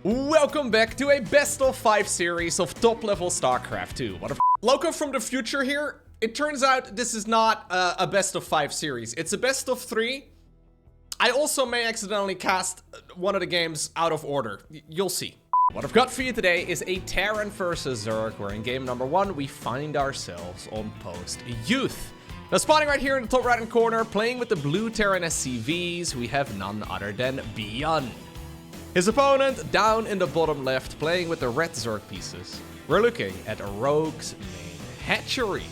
Welcome back to a best of 5 series of top level StarCraft 2. What a Loko from the future here. It turns out this is not a best of 5 series. It's a best of 3. I also may accidentally cast one of the games out of order. You'll see. What I've got for you today is a Terran versus Zerg, where in game number 1 we find ourselves on post youth. Now, spawning right here in the top right hand corner, playing with the blue Terran SCVs, we have none other than ByuN. His opponent down in the bottom left, playing with the red Zerg pieces. We're looking at Rogue's main hatchery.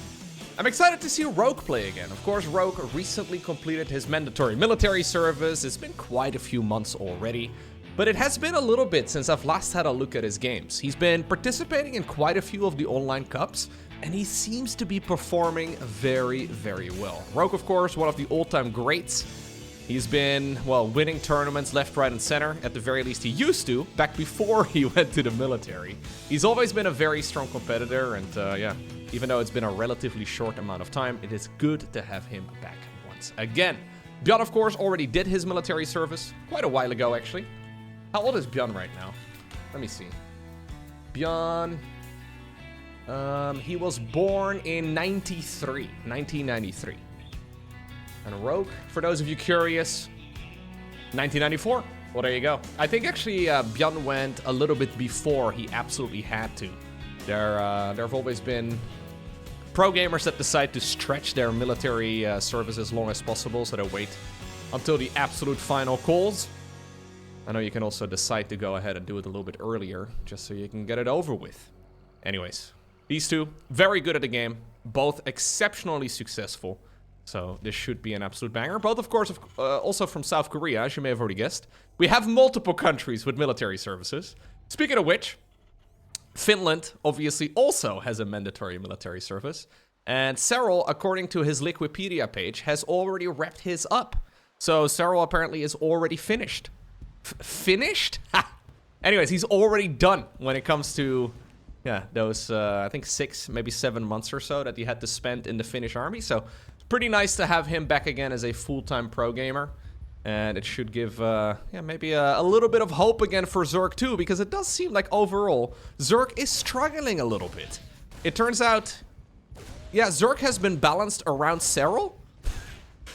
I'm excited to see Rogue play again. Of course, Rogue recently completed his mandatory military service. It's been quite a few months already, but it has been a little bit since I've last had a look at his games. He's been participating in quite a few of the online cups, and he seems to be performing very, very well. Rogue, of course, one of the all-time greats. He's been, well, winning tournaments left, right, and center. At the very least, he used to, back before he went to the military. He's always been a very strong competitor, and yeah, even though it's been a relatively short amount of time, it is good to have him back once again. ByuN, of course, already did his military service quite a while ago, actually. How old is ByuN right now? Let me see. ByuN, he was born in 1993. And Rogue, for those of you curious, 1994. Well, there you go. I think actually ByuN went a little bit before he absolutely had to. There have always been pro gamers that decide to stretch their military service as long as possible, so they wait until the absolute final calls. I know you can also decide to go ahead and do it a little bit earlier, just so you can get it over with. Anyways, these two, very good at the game, both exceptionally successful. So this should be an absolute banger. Both, of course, also from South Korea, as you may have already guessed. We have multiple countries with military services. Speaking of which, Finland obviously also has a mandatory military service. And Cyril, according to his Liquipedia page, has already wrapped his up. So Cyril apparently is already finished. Finished? Anyways, he's already done when it comes to, yeah, those, I think 6, maybe 7 months or so that he had to spend in the Finnish army. So pretty nice to have him back again as a full-time pro gamer. And it should give, yeah, maybe a little bit of hope again for Zerg too, because it does seem like overall, Zerg is struggling a little bit. It turns out, yeah, Zerg has been balanced around Cyril.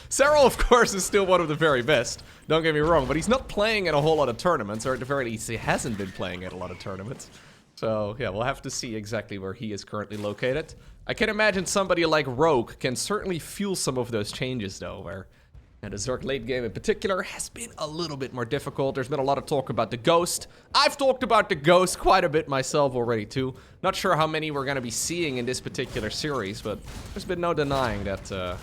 Cyril, of course, is still one of the very best. Don't get me wrong, but he's not playing in a whole lot of tournaments, or at the very least, he hasn't been playing at a lot of tournaments. So, yeah, we'll have to see exactly where he is currently located. I can imagine somebody like Rogue can certainly feel some of those changes, though, where the Zerg late game in particular has been a little bit more difficult. There's been a lot of talk about the Ghost. I've talked about the Ghost quite a bit myself already, too. Not sure how many we're going to be seeing in this particular series, but there's been no denying that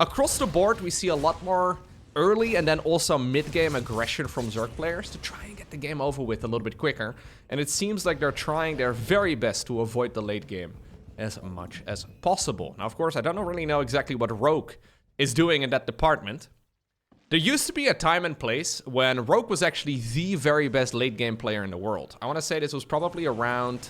across the board, we see a lot more early and then also mid-game aggression from Zerg players to try and get the game over with a little bit quicker. And it seems like they're trying their very best to avoid the late game as much as possible. Now, of course, I don't really know exactly what Rogue is doing in that department. There used to be a time and place when Rogue was actually the very best late game player in the world. I want to say this was probably around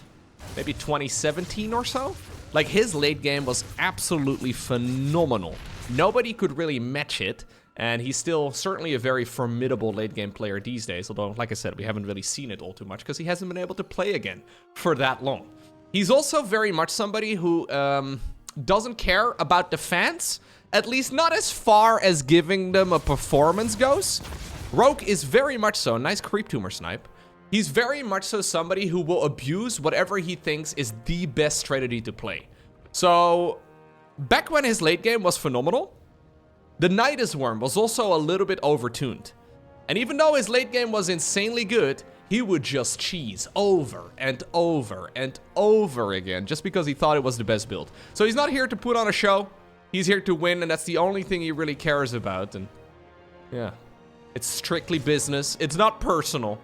maybe 2017 or so. Like, his late game was absolutely phenomenal. Nobody could really match it. And he's still certainly a very formidable late-game player these days. Although, like I said, we haven't really seen it all too much because he hasn't been able to play again for that long. He's also very much somebody who doesn't care about the fans. At least not as far as giving them a performance goes. Rogue is very much so. Nice creep tumor snipe. He's very much so somebody who will abuse whatever he thinks is the best strategy to play. So, back when his late game was phenomenal, the Nidus worm was also a little bit overtuned. And even though his late game was insanely good, he would just cheese over and over and over again just because he thought it was the best build. So he's not here to put on a show. He's here to win, and that's the only thing he really cares about. And yeah, it's strictly business. It's not personal.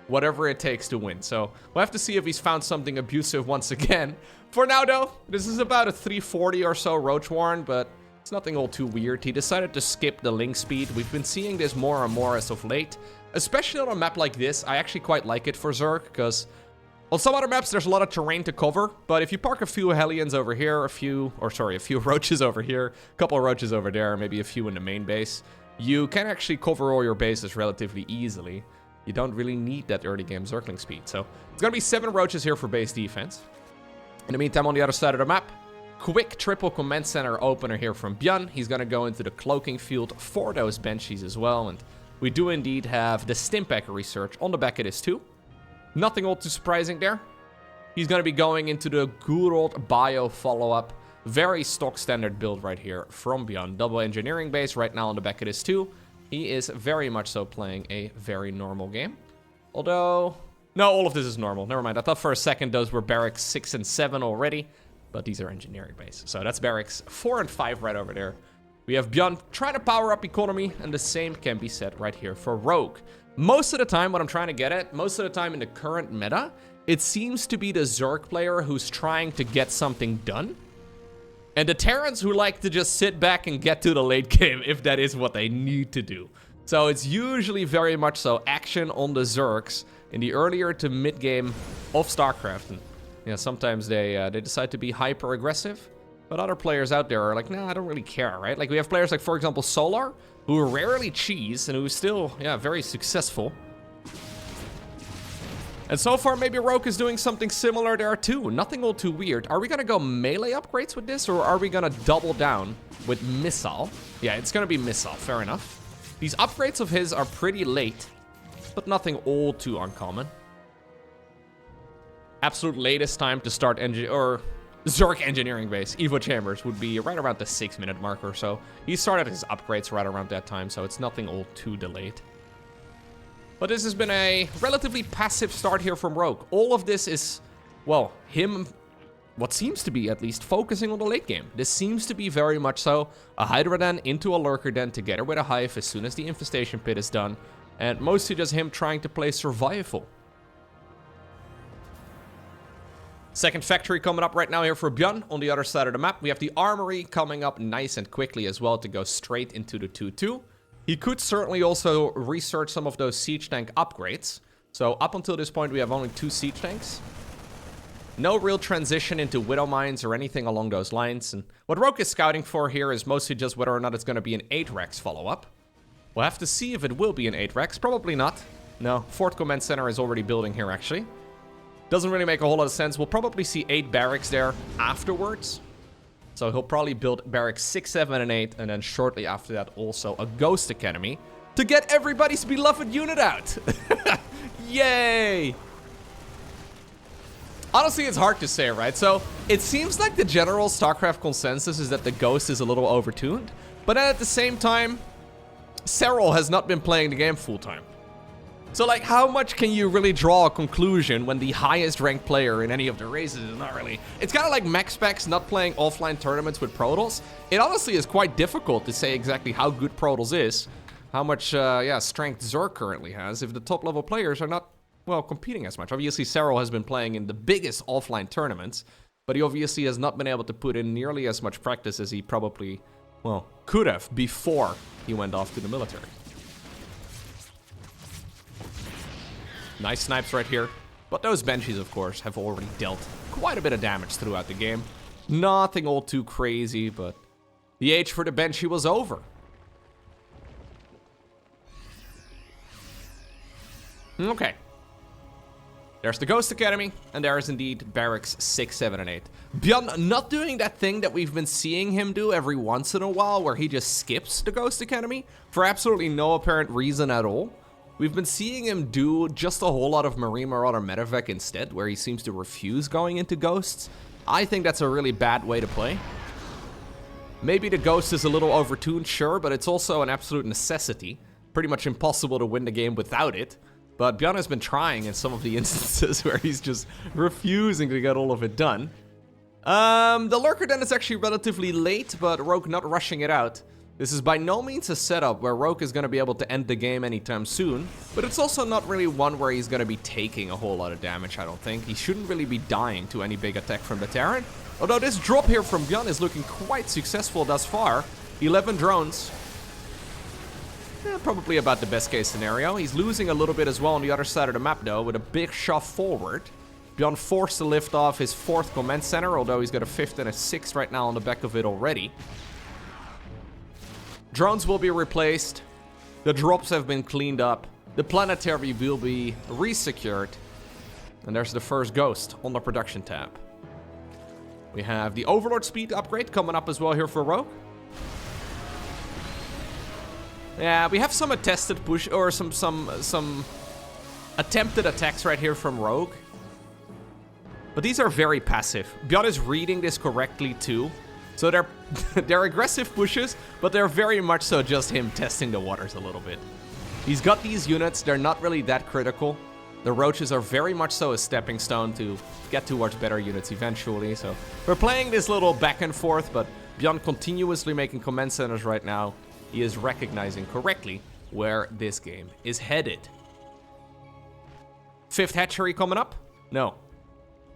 Whatever it takes to win. So we'll have to see if he's found something abusive once again. For now, though, this is about a 340 or so Roach Warren, but it's nothing all too weird. He decided to skip the link speed. We've been seeing this more and more as of late. Especially on a map like this. I actually quite like it for Zerg, because on some other maps there's a lot of terrain to cover. But if you park a few Hellions over here, a few Roaches over here, a couple of Roaches over there, maybe a few in the main base, you can actually cover all your bases relatively easily. You don't really need that early game circling speed. So it's going to be 7 roaches here for base defense. In the meantime, on the other side of the map, quick triple command center opener here from ByuN. He's going to go into the cloaking field for those Banshees as well. And we do indeed have the Stimpak research on the back of this too. Nothing all too surprising there. He's going to be going into the good old bio follow-up. Very stock standard build right here from ByuN. Double engineering base right now on the back of this too. He is very much so playing a very normal game. Although, no, all of this is normal. Never mind. I thought for a second those were barracks 6 and 7 already. But these are engineering base. So that's barracks 4 and 5 right over there. We have ByuN trying to power up economy. And the same can be said right here for Rogue. Most of the time, what I'm trying to get at, most of the time in the current meta, it seems to be the Zerg player who's trying to get something done. And the Terrans who like to just sit back and get to the late game if that is what they need to do. So it's usually very much so action on the Zergs in the earlier to mid game of StarCraft. And yeah, sometimes they decide to be hyper aggressive. But other players out there are like, nah, I don't really care, right? Like we have players like, for example, Solar, who rarely cheese and who's still, yeah, very successful. And so far, maybe Rogue is doing something similar there too. Nothing all too weird. Are we gonna go melee upgrades with this, or are we gonna double down with missile? Yeah, it's gonna be missile, fair enough. These upgrades of his are pretty late, but nothing all too uncommon. Absolute latest time to start Zerg engineering base, Evo Chambers, would be right around the 6-minute mark or so. He started his upgrades right around that time, so it's nothing all too delayed. But this has been a relatively passive start here from Rogue. All of this is, well, him, what seems to be at least, focusing on the late game. This seems to be very much so a Hydra Den into a Lurker Den together with a Hive as soon as the Infestation Pit is done. And mostly just him trying to play survival. Second factory coming up right now here for ByuN on the other side of the map. We have the Armory coming up nice and quickly as well to go straight into the 2-2. He could certainly also research some of those siege tank upgrades. So up until this point, we have only 2 siege tanks. No real transition into Widow Mines or anything along those lines. And what Rogue is scouting for here is mostly just whether or not it's going to be an 8-Rex follow-up. We'll have to see if it will be an 8-Rex. Probably not. No, 4th Command Center is already building here, actually. Doesn't really make a whole lot of sense. We'll probably see 8 barracks there afterwards. So he'll probably build barracks 6, 7, and 8, and then shortly after that also a Ghost Academy to get everybody's beloved unit out. Yay! Honestly, it's hard to say, right? So it seems like the general StarCraft consensus is that the Ghost is a little overtuned, but then at the same time, Serral has not been playing the game full-time. So, like, how much can you really draw a conclusion when the highest ranked player in any of the races is not really... It's kind of like MaxPax not playing offline tournaments with Protoss. It honestly is quite difficult to say exactly how good Protoss is, how much, strength Zerg currently has, if the top-level players are not, well, competing as much. Obviously, Serral has been playing in the biggest offline tournaments, but he obviously has not been able to put in nearly as much practice as he probably, well, could have before he went off to the military. Nice snipes right here. But those Banshees, of course, have already dealt quite a bit of damage throughout the game. Nothing all too crazy, but the age for the Banshee was over. Okay. There's the Ghost Academy, and there is indeed Barracks 6, 7, and 8. ByuN not doing that thing that we've been seeing him do every once in a while, where he just skips the Ghost Academy for absolutely no apparent reason at all. We've been seeing him do just a whole lot of Marine Marauder Medevac instead, where he seems to refuse going into Ghosts. I think that's a really bad way to play. Maybe the Ghost is a little overtuned, sure, but it's also an absolute necessity. Pretty much impossible to win the game without it. But ByuN has been trying in some of the instances where he's just refusing to get all of it done. The Lurker Den is actually relatively late, but Rogue not rushing it out. This is by no means a setup where Rogue is going to be able to end the game anytime soon, but it's also not really one where he's going to be taking a whole lot of damage, I don't think. He shouldn't really be dying to any big attack from the Terran. Although this drop here from ByuN is looking quite successful thus far. 11 drones. Probably about the best case scenario. He's losing a little bit as well on the other side of the map though, with a big shove forward. ByuN forced to lift off his 4th command center, although he's got a 5th and a 6th right now on the back of it already. Drones will be replaced. The drops have been cleaned up. the planetary will be resecured. And there's the first ghost on the production tab. We have the Overlord speed upgrade coming up as well here for Rogue. Yeah, we have some attested push or some attempted attacks right here from Rogue. But these are very passive. ByuN is reading this correctly too. So they're aggressive pushes, but they're very much so just him testing the waters a little bit. He's got these units, they're not really that critical. The roaches are very much so a stepping stone to get towards better units eventually. So we're playing this little back and forth, but ByuN continuously making command centers right now. He is recognizing correctly where this game is headed. 5th hatchery coming up? No.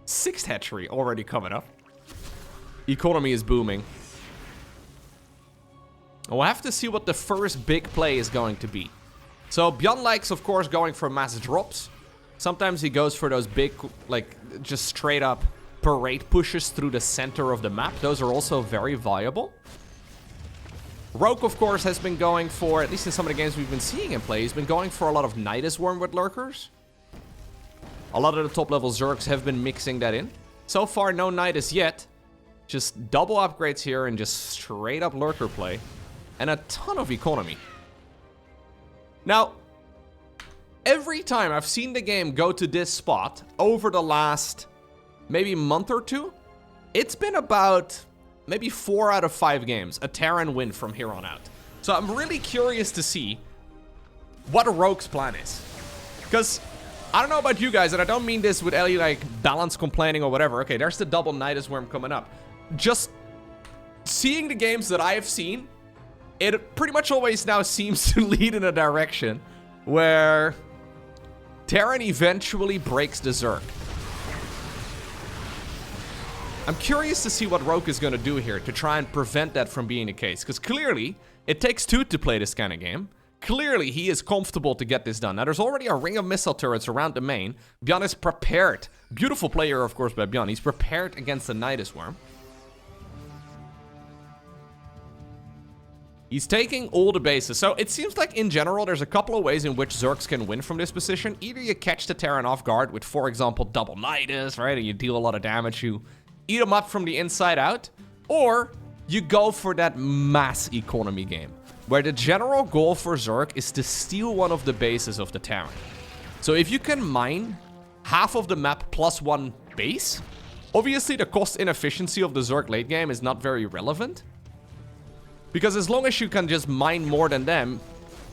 6th hatchery already coming up. Economy is booming. We'll have to see what the first big play is going to be. So ByuN likes, of course, going for mass drops. Sometimes he goes for those big, like, just straight up parade pushes through the center of the map. Those are also very viable. Rogue, of course, has been going for, at least in some of the games we've been seeing him play, he's been going for a lot of Nidus Wormwood Lurkers. A lot of the top level Zergs have been mixing that in. So far, no Nidus yet. Just double upgrades here and just straight up Lurker play. And a ton of economy. Now, every time I've seen the game go to this spot over the last maybe month or two, it's been about maybe 4 out of 5 games, a Terran win from here on out. So I'm really curious to see what Rogue's plan is. Because I don't know about you guys, and I don't mean this with any like balance complaining or whatever. Okay, there's the double Nidus Worm coming up. Just seeing the games that I have seen, it pretty much always now seems to lead in a direction where Terran eventually breaks the Zerg. I'm curious to see what Rogue is going to do here to try and prevent that from being the case. Because clearly, it takes 2 to play this kind of game. Clearly, he is comfortable to get this done. Now, there's already a ring of missile turrets around the main. ByuN is prepared. Beautiful player, of course, by ByuN. He's prepared against the Nidus Worm. He's taking all the bases. So it seems like, in general, there's a couple of ways in which Zergs can win from this position. Either you catch the Terran off guard with, for example, double Nidus, right? And you deal a lot of damage. You eat them up from the inside out. Or you go for that mass economy game, where the general goal for Zerg is to steal one of the bases of the Terran. So if you can mine half of the map plus 1 base, obviously the cost inefficiency of the Zerg late game is not very relevant. Because as long as you can just mine more than them,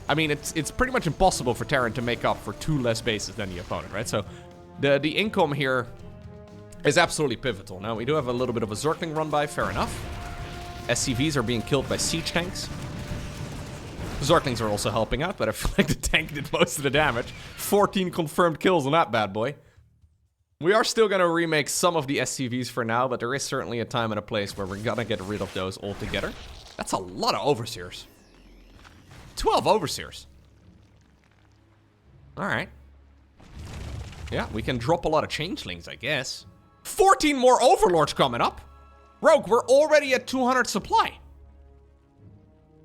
I mean, it's pretty much impossible for Terran to make up for 2 less bases than the opponent, right? So the income here is absolutely pivotal. Now, we do have a little bit of a Zergling run by, fair enough. SCVs are being killed by siege tanks. Zerglings are also helping out, but I feel like the tank did most of the damage. 14 confirmed kills on that bad boy. We are still going to remake some of the SCVs for now, but there is certainly a time and a place where we're going to get rid of those altogether. That's a lot of Overseers. 12 Overseers. Alright. Yeah, we can drop a lot of Changelings, I guess. 14 more Overlords coming up. Rogue, we're already at 200 supply.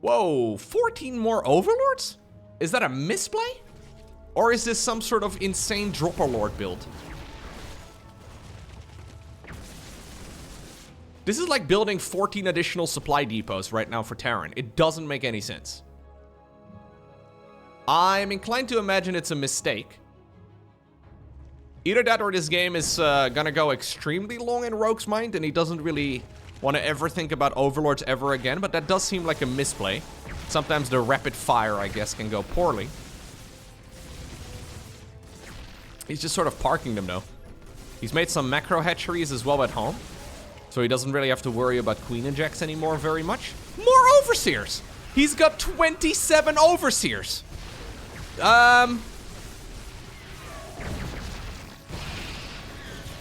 Whoa, 14 more Overlords? Is that a misplay? Or is this some sort of insane Dropper Lord build? This is like building 14 additional supply depots right now for Taran. It doesn't make any sense. I'm inclined to imagine it's a mistake. Either that or this game is gonna go extremely long in Rogue's mind and he doesn't really want to ever think about Overlords ever again, but that does seem like a misplay. Sometimes the rapid fire, I guess, can go poorly. He's just sort of parking them, though. He's made some macro hatcheries as well at home, so he doesn't really have to worry about queen injects anymore very much. More Overseers! He's got 27 Overseers!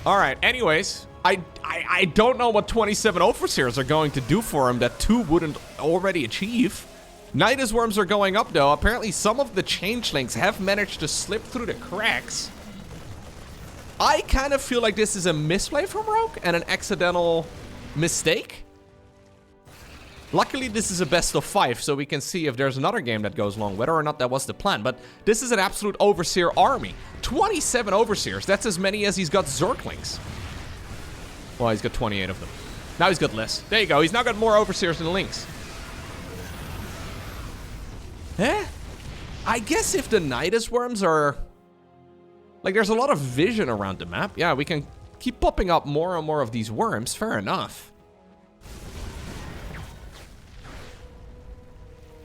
Alright, anyways, I don't know what 27 Overseers are going to do for him that 2 wouldn't already achieve. Nidus Worms are going up, though. Apparently, some of the Changelings have managed to slip through the cracks. I kind of feel like this is a misplay from Rogue and an accidental mistake. Luckily, this is a best of 5, so we can see if there's another game that goes long, whether or not that was the plan. But this is an absolute Overseer army. 27 Overseers. That's as many as he's got Zerglings. Well, he's got 28 of them. Now he's got less. There you go. He's now got more Overseers than Lynx. Eh? I guess if the Nidus worms are... Like, there's a lot of vision around the map. Yeah, we can keep popping up more and more of these worms. Fair enough.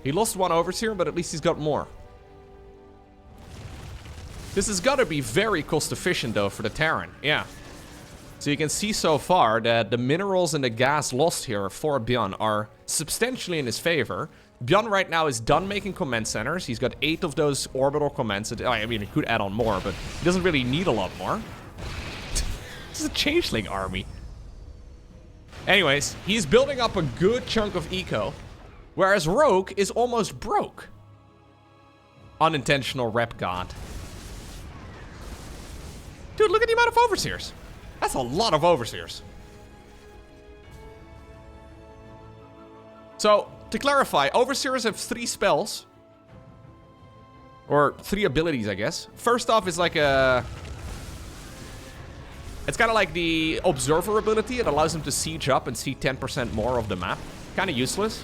He lost 1 Overseer, but at least he's got more. This has got to be very cost efficient, though, for the Terran. Yeah. So you can see so far that the minerals and the gas lost here for ByuN are substantially in his favor. ByuN right now is done making command centers. He's got 8 of those orbital commands. I mean, he could add on more, but he doesn't really need a lot more. This is a changeling army. Anyways, he's building up a good chunk of eco, whereas Rogue is almost broke. Unintentional rep god. Dude, look at the amount of Overseers. That's a lot of Overseers. So, to clarify, Overseers have 3 spells. Or 3 abilities, I guess. First off is like a... It's kind of like the Observer ability. It allows him to siege up and see 10% more of the map. Kind of useless.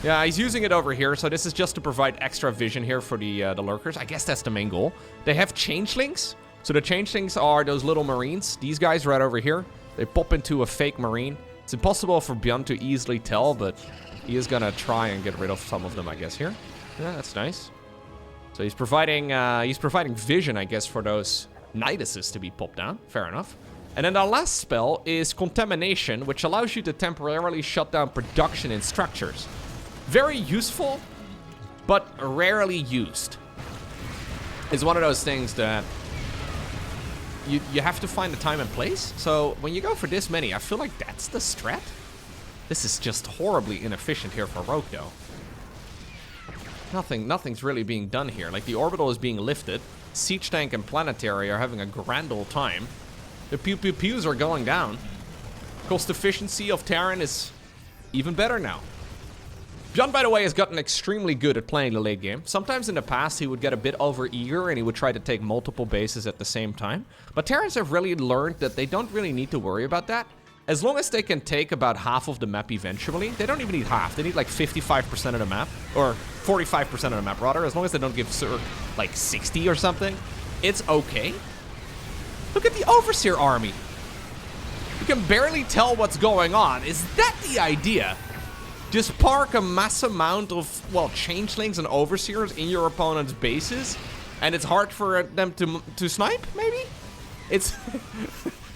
Yeah, he's using it over here, so this is just to provide extra vision here for the lurkers. I guess that's the main goal. They have changelings. So the changelings are those little marines. These guys right over here. They pop into a fake marine. It's impossible for ByuN to easily tell, but he is gonna try and get rid of some of them, I guess, here. Yeah, that's nice. So he's providing vision, I guess, for those Niduses to be popped down. Fair enough. And then the last spell is Contamination, which allows you to temporarily shut down production in structures. Very useful, but rarely used. It's one of those things that you have to find the time and place. So when you go for this many, I feel like that's the strat. This is just horribly inefficient here for Rogue, though. Nothing's really being done here. Like, the orbital is being lifted. Siege Tank and Planetary are having a grand old time. The pew-pew-pews are going down. Cost efficiency of Taran is even better now. ByuN, by the way, has gotten extremely good at playing the late game. Sometimes in the past, he would get a bit over-eager and he would try to take multiple bases at the same time. But Terrans have really learned that they don't really need to worry about that. As long as they can take about half of the map eventually, they don't even need half. They need like 55% of the map, or 45% of the map, rather. As long as they don't give Zerg like 60 or something, it's okay. Look at the Overseer army. You can barely tell what's going on. Is that the idea? Just park a mass amount of, well, changelings and Overseers in your opponent's bases, and it's hard for them to snipe, maybe? It's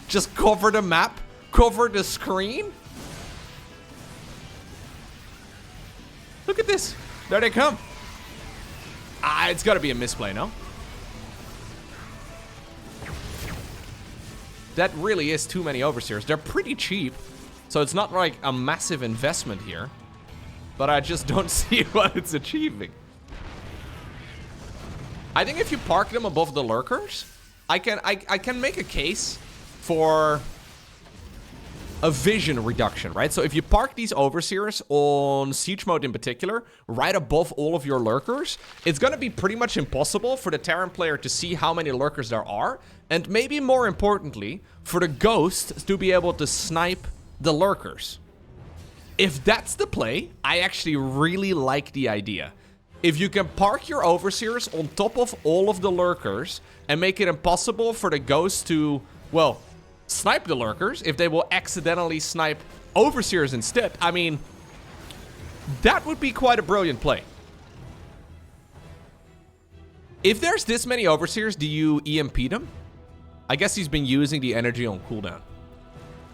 just cover the map, cover the screen. Look at this. There they come. Ah, it's gotta be a misplay, no? That really is too many Overseers. They're pretty cheap, so it's not like a massive investment here. But I just don't see what it's achieving. I think if you park them above the lurkers, I can make a case for a vision reduction, right? So if you park these Overseers on Siege Mode in particular, right above all of your lurkers, it's gonna be pretty much impossible for the Terran player to see how many lurkers there are, and maybe more importantly, for the Ghost to be able to snipe the lurkers. If that's the play, I actually really like the idea. If you can park your Overseers on top of all of the lurkers and make it impossible for the Ghost to, well, snipe the lurkers, if they will accidentally snipe Overseers instead, I mean, that would be quite a brilliant play. If there's this many Overseers, do you EMP them? I guess he's been using the energy on cooldown.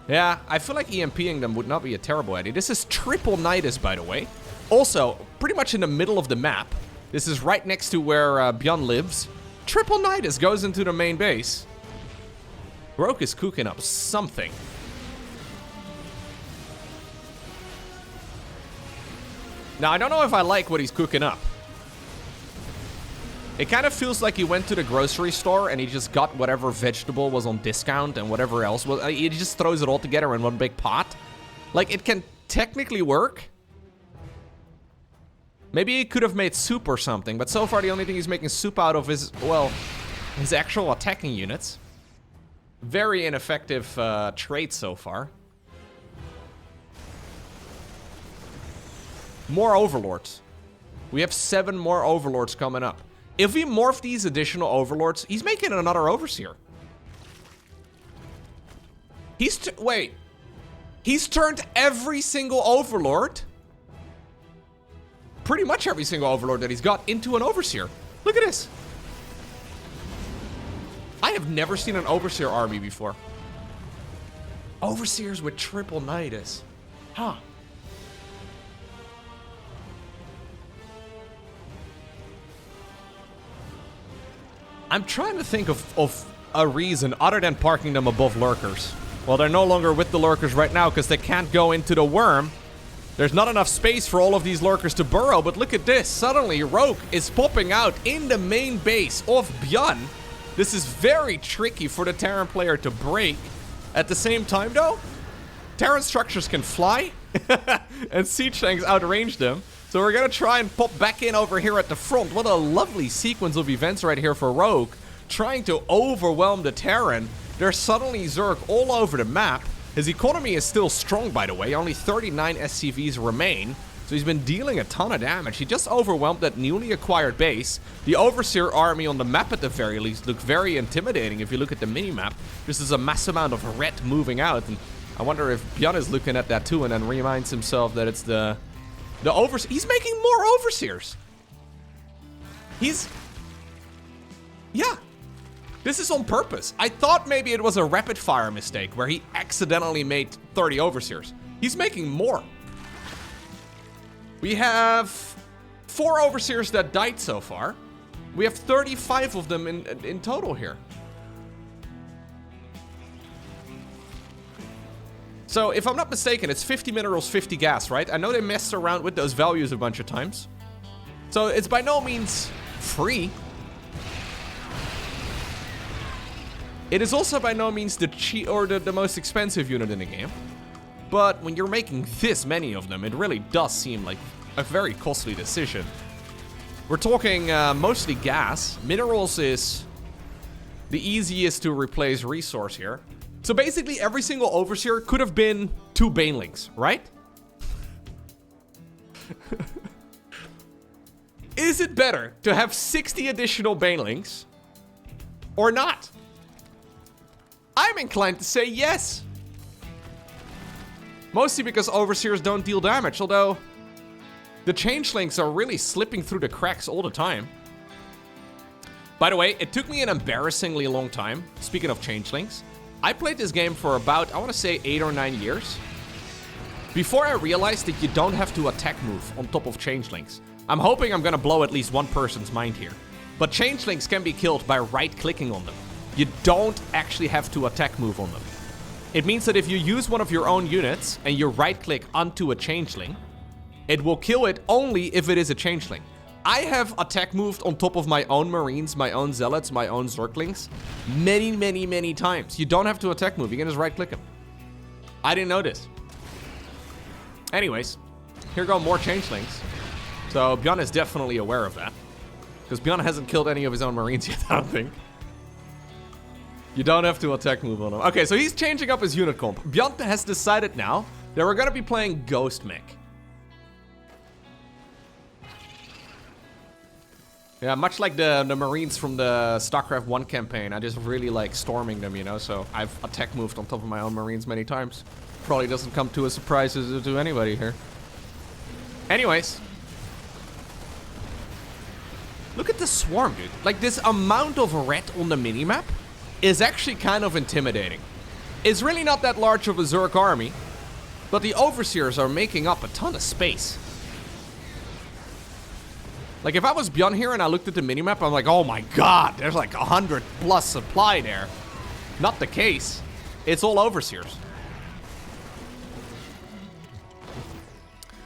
Yeah, I feel like EMPing them would not be a terrible idea. This is triple Nidus, by the way. Also, pretty much in the middle of the map. This is right next to where ByuN lives. Triple Nidus goes into the main base. Rogue is cooking up something. Now, I don't know if I like what he's cooking up. It kind of feels like he went to the grocery store and he just got whatever vegetable was on discount and whatever else was. He just throws it all together in one big pot. Like, it can technically work, Maybe he could have made soup or something, but so far the only thing he's making soup out of is, well, his actual attacking units. Very ineffective trait so far. More overlords. We have 7 more overlords coming up. If we morph these additional overlords, he's making another overseer. Wait. He's turned every single overlord, pretty much every single overlord that he's got, into an overseer. Look at this. I have never seen an overseer army before. Overseers with triple Nidus. Huh. I'm trying to think of a reason other than parking them above lurkers. Well, they're no longer with the lurkers right now because they can't go into the worm. There's not enough space for all of these lurkers to burrow, but look at this. Suddenly, Rogue is popping out in the main base of ByuN. This is very tricky for the Terran player to break. At the same time, though, Terran structures can fly, and siege tanks outrange them. So we're gonna try and pop back in over here at the front. What a lovely sequence of events right here for Rogue. Trying to overwhelm the Terran. There's suddenly Zerg all over the map. His economy is still strong, by the way. Only 39 SCVs remain. So he's been dealing a ton of damage. He just overwhelmed that newly acquired base. The Overseer army on the map at the very least look very intimidating if you look at the mini-map. This is a mass amount of red moving out. And I wonder if ByuN is looking at that too and then reminds himself that it's the Overseer. He's making more Overseers. Yeah. This is on purpose. I thought maybe it was a rapid fire mistake where he accidentally made 30 Overseers. He's making more. We have 4 Overseers that died so far. We have 35 of them in total here. So if I'm not mistaken, it's 50 minerals, 50 gas, right? I know they messed around with those values a bunch of times. So it's by no means free. It is also by no means the most expensive unit in the game. But when you're making this many of them, it really does seem like a very costly decision. We're talking mostly gas. Minerals is the easiest to replace resource here. So basically every single Overseer could have been 2 Banelings, right? Is it better to have 60 additional Banelings or not? I'm inclined to say yes. Mostly because Overseers don't deal damage, although the Changelings are really slipping through the cracks all the time. By the way, it took me an embarrassingly long time, speaking of Changelings. I played this game for about, I want to say 8 or 9 years, before I realized that you don't have to attack move on top of Changelings. I'm hoping I'm gonna blow at least one person's mind here. But Changelings can be killed by right-clicking on them. You don't actually have to attack move on them. It means that if you use one of your own units and you right-click onto a Changeling, it will kill it only if it is a Changeling. I have attack moved on top of my own Marines, my own Zealots, my own Zerglings many times. You don't have to attack move, you can just right-click them. I didn't know this. Anyways, here go more Changelings. So ByuN is definitely aware of that. Because ByuN hasn't killed any of his own Marines yet, I don't think. You don't have to attack move on him. Okay, so he's changing up his unit comp. ByuN has decided now that we're gonna be playing Ghost Mech. Yeah, much like the Marines from the StarCraft 1 campaign, I just really like storming them, you know, so I've attack moved on top of my own Marines many times. Probably doesn't come to a surprise to anybody here. Anyways. Look at the swarm, dude. Like, this amount of red on the minimap is actually kind of intimidating. It's really not that large of a Zerg army, but the Overseers are making up a ton of space. Like, if I was ByuN here and I looked at the minimap, I'm like, oh my god, there's like 100 plus supply there. Not the case. It's all Overseers.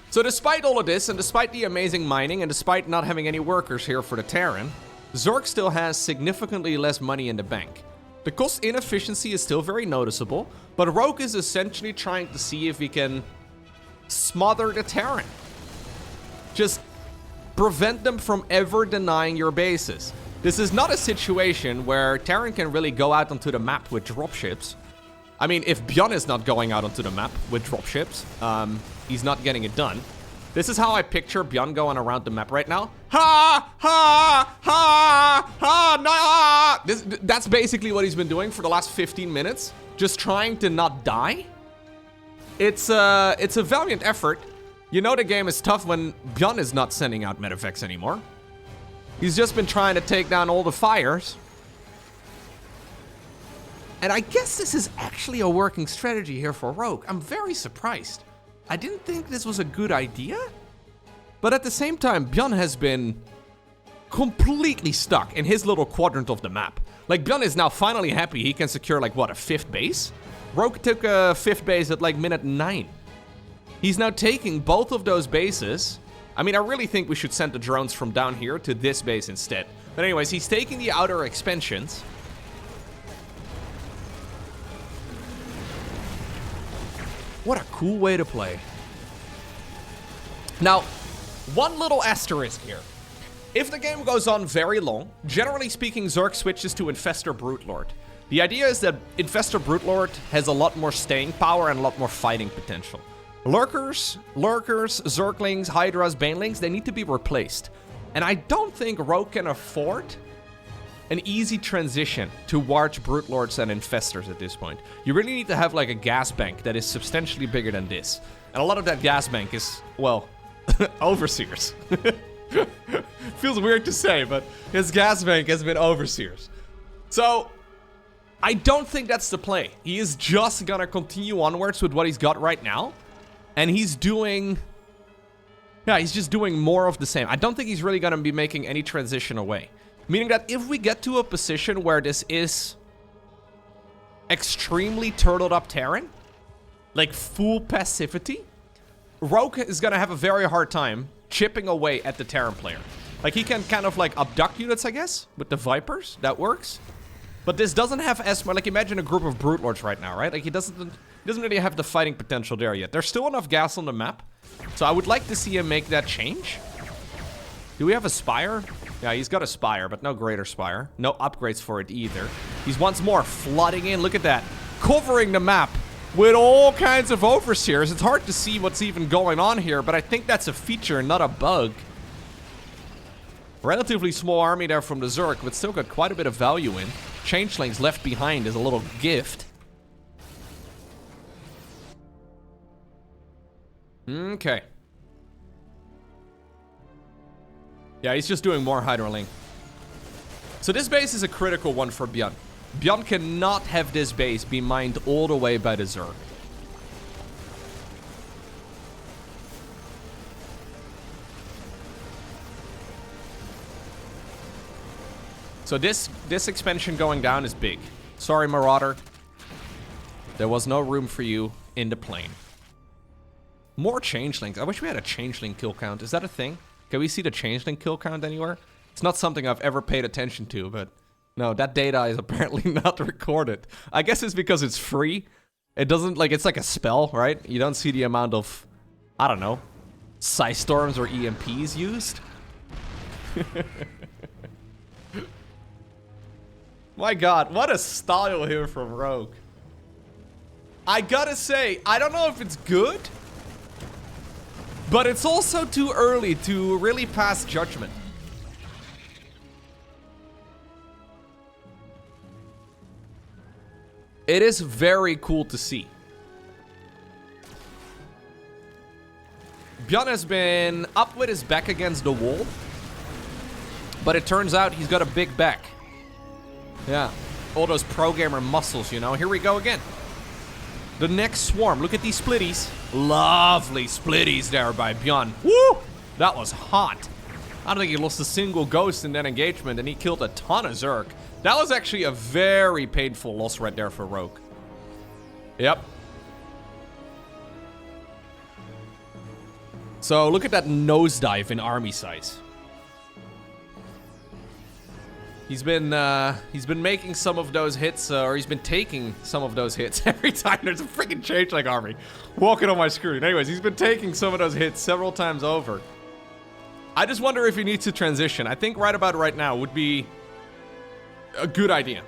So despite all of this, and despite the amazing mining, and despite not having any workers here for the Terran, Zerg still has significantly less money in the bank. The cost inefficiency is still very noticeable, but Rogue is essentially trying to see if he can smother the Terran. Just prevent them from ever denying your bases. This is not a situation where Terran can really go out onto the map with dropships. I mean, if ByuN is not going out onto the map with dropships, he's not getting it done. This is how I picture ByuN going around the map right now. Ha! Ha! Ha! Ha! Nah! That's basically what he's been doing for the last 15 minutes. Just trying to not die. It's a valiant effort. You know the game is tough when ByuN is not sending out medeffects anymore. He's just been trying to take down all the fires. And I guess this is actually a working strategy here for Rogue. I'm very surprised. I didn't think this was a good idea. But at the same time, ByuN has been completely stuck in his little quadrant of the map. Like, ByuN is now finally happy he can secure, like, what, a 5th base? Rogue took a 5th base at, like, minute 9. He's now taking both of those bases. I mean, I really think we should send the drones from down here to this base instead. But anyways, he's taking the outer expansions. What a cool way to play. Now, one little asterisk here. If the game goes on very long, generally speaking, Zerg switches to Infestor Broodlord. The idea is that Infestor Broodlord has a lot more staying power and a lot more fighting potential. Lurkers, Zerglings, Hydras, Banelings, they need to be replaced. And I don't think Rogue can afford an easy transition towards Broodlords and Infestors at this point. You really need to have like a gas bank that is substantially bigger than this. And a lot of that gas bank is, well, Overseers. Feels weird to say, but his gas bank has been Overseers. So, I don't think that's the play. He is just gonna continue onwards with what he's got right now. And he's doing... yeah, he's just doing more of the same. I don't think he's really gonna be making any transition away. Meaning that if we get to a position where this is extremely turtled up Terran, like full passivity, Rogue is gonna have a very hard time chipping away at the Terran player. Like, he can kind of like abduct units, I guess, with the Vipers. That works. But this doesn't have as much, like, imagine a group of Broodlords right now, right? Like, he doesn't really have the fighting potential there yet. There's still enough gas on the map. So I would like to see him make that change. Do we have a Spire? Yeah, he's got a Spire, but no Greater Spire. No upgrades for it either. He's once more flooding in. Look at that. Covering the map with all kinds of Overseers. It's hard to see what's even going on here, but I think that's a feature, not a bug. Relatively small army there from the Zerg, but still got quite a bit of value in. Changelings left behind as a little gift. Okay. Yeah, he's just doing more Hydroling. So this base is a critical one for ByuN. ByuN cannot have this base be mined all the way by the Zerg. So this expansion going down is big. Sorry, Marauder. There was no room for you in the plane. More changelings. I wish we had a changeling kill count. Is that a thing? Can we see the changeling kill count anywhere? It's not something I've ever paid attention to, but no, that data is apparently not recorded. I guess it's because it's free. It doesn't, like, it's like a spell, right? You don't see the amount of, I don't know, Psy Storms or EMPs used. My god, what a style here from Rogue. I gotta say, I don't know if it's good, but it's also too early to really pass judgment. It is very cool to see. ByuN has been up with his back against the wall, but it turns out he's got a big back. Yeah, all those pro gamer muscles, you know. Here we go again. The next swarm. Look at these splitties. Lovely splitties there by ByuN. Woo! That was hot. I don't think he lost a single ghost in that engagement, and he killed a ton of Zerg. That was actually a very painful loss right there for Rogue. Yep. So look at that nosedive in army size. He's been making some of those hits, or he's been taking some of those hits every time there's a freaking changeling army walking on my screen. Anyways, he's been taking some of those hits several times over. I just wonder if he needs to transition. I think right about right now would be a good idea.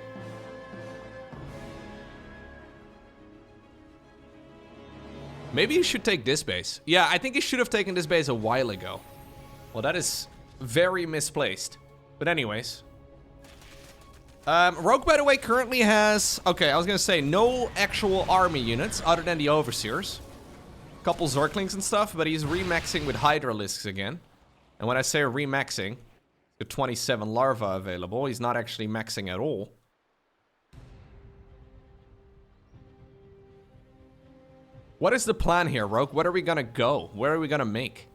Maybe you should take this base. Yeah, I think he should have taken this base a while ago. Well, that is very misplaced. But anyways. Rogue, by the way, currently has... Okay, I was going to say no actual army units other than the Overseers. Couple Zerglings and stuff, but he's remaxing with Ultralisks again. And when I say remaxing, the 27 larvae available, he's not actually maxing at all. What is the plan here, Rogue? Where are we gonna go? Where are we gonna make?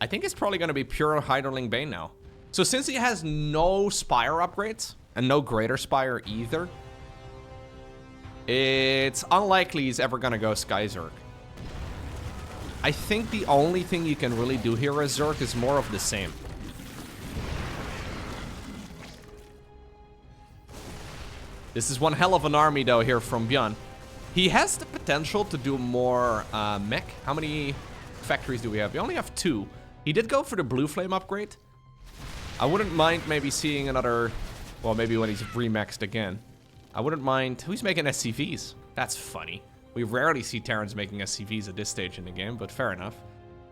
I think it's probably gonna be pure Hydroling Bane now. So since he has no Spire upgrades, and no Greater Spire either, it's unlikely he's ever gonna go Sky Zerg. I think the only thing you can really do here as Zerg is more of the same. This is one hell of an army though here from ByuN. He has the potential to do more mech. How many factories do we have? We only have 2. He did go for the Blue Flame upgrade. I wouldn't mind maybe seeing another... Well, maybe when he's remaxed again. I wouldn't mind... Who's making SCVs? That's funny. We rarely see Terrans making SCVs at this stage in the game, but fair enough.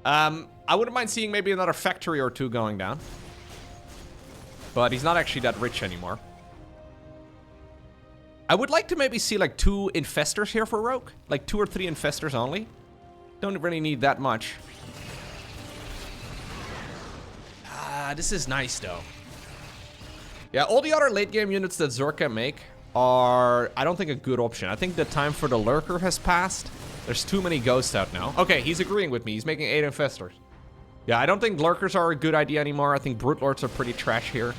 I wouldn't mind seeing maybe another factory or 2 going down. But he's not actually that rich anymore. I would like to maybe see like 2 infestors here for Rogue. Like 2 or 3 infestors only. Don't really need that much. This is nice though. Yeah, all the other late game units that Zerg can make are, I don't think, a good option. I think the time for the Lurker has passed. There's too many ghosts out now. Okay, he's agreeing with me. He's making 8 infestors. Yeah, I don't think Lurkers are a good idea anymore. I think Brute Lords are pretty trash here.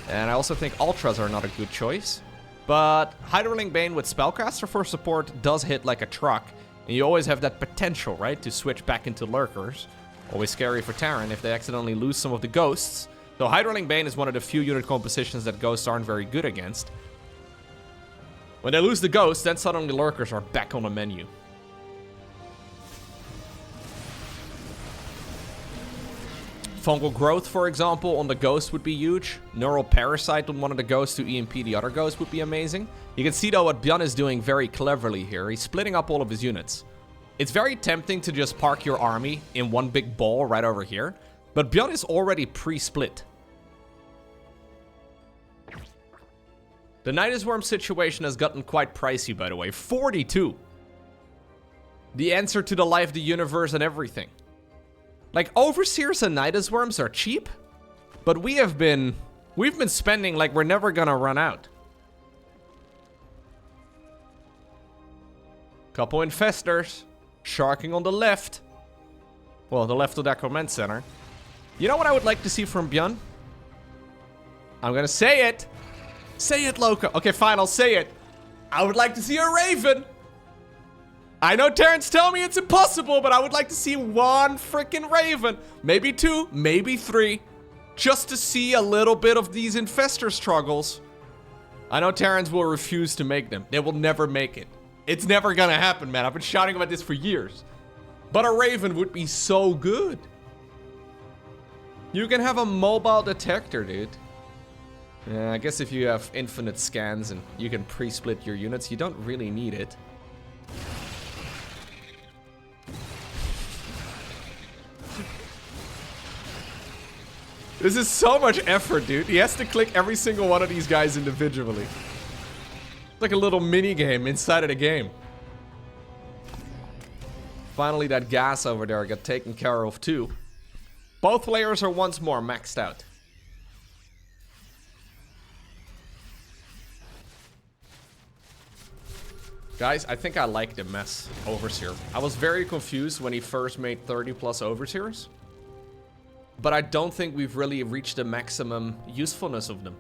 And I also think Ultras are not a good choice. But Hydroling Bane with Spellcaster for support does hit like a truck. And you always have that potential, right, to switch back into Lurkers. Always scary for Taran if they accidentally lose some of the ghosts. So Hydroling Bane is one of the few unit compositions that ghosts aren't very good against. When they lose the ghosts, then suddenly Lurkers are back on the menu. Fungal Growth, for example, on the ghost would be huge. Neural Parasite on one of the ghosts to EMP the other ghost would be amazing. You can see, though, what ByuN is doing very cleverly here. He's splitting up all of his units. It's very tempting to just park your army in one big ball right over here. But ByuN is already pre-split. The Nidus Worm situation has gotten quite pricey, by the way. 42. The answer to the life, the universe, and everything. Like, Overseers and Nidus Worms are cheap, but we've been spending like we're never gonna run out. Couple infestors. Sharking on the left. Well, the left of that command center. You know what I would like to see from ByuN? I'm gonna say it. Say it, Lowko. Okay, fine, I'll say it. I would like to see a Raven. I know Terrans tell me it's impossible, but I would like to see 1 freaking Raven. Maybe 2, maybe 3. Just to see a little bit of these infestor struggles. I know Terrans will refuse to make them. They will never make it. It's never gonna happen, man. I've been shouting about this for years. But a Raven would be so good. You can have a mobile detector, dude. Yeah, I guess if you have infinite scans and you can pre-split your units, you don't really need it. This is so much effort, dude. He has to click every single one of these guys individually. It's like a little mini game inside of the game. Finally, that gas over there got taken care of too. Both players are once more maxed out. Guys, I think I like the mess Overseer. I was very confused when he first made 30 plus Overseers. But I don't think we've really reached the maximum usefulness of them.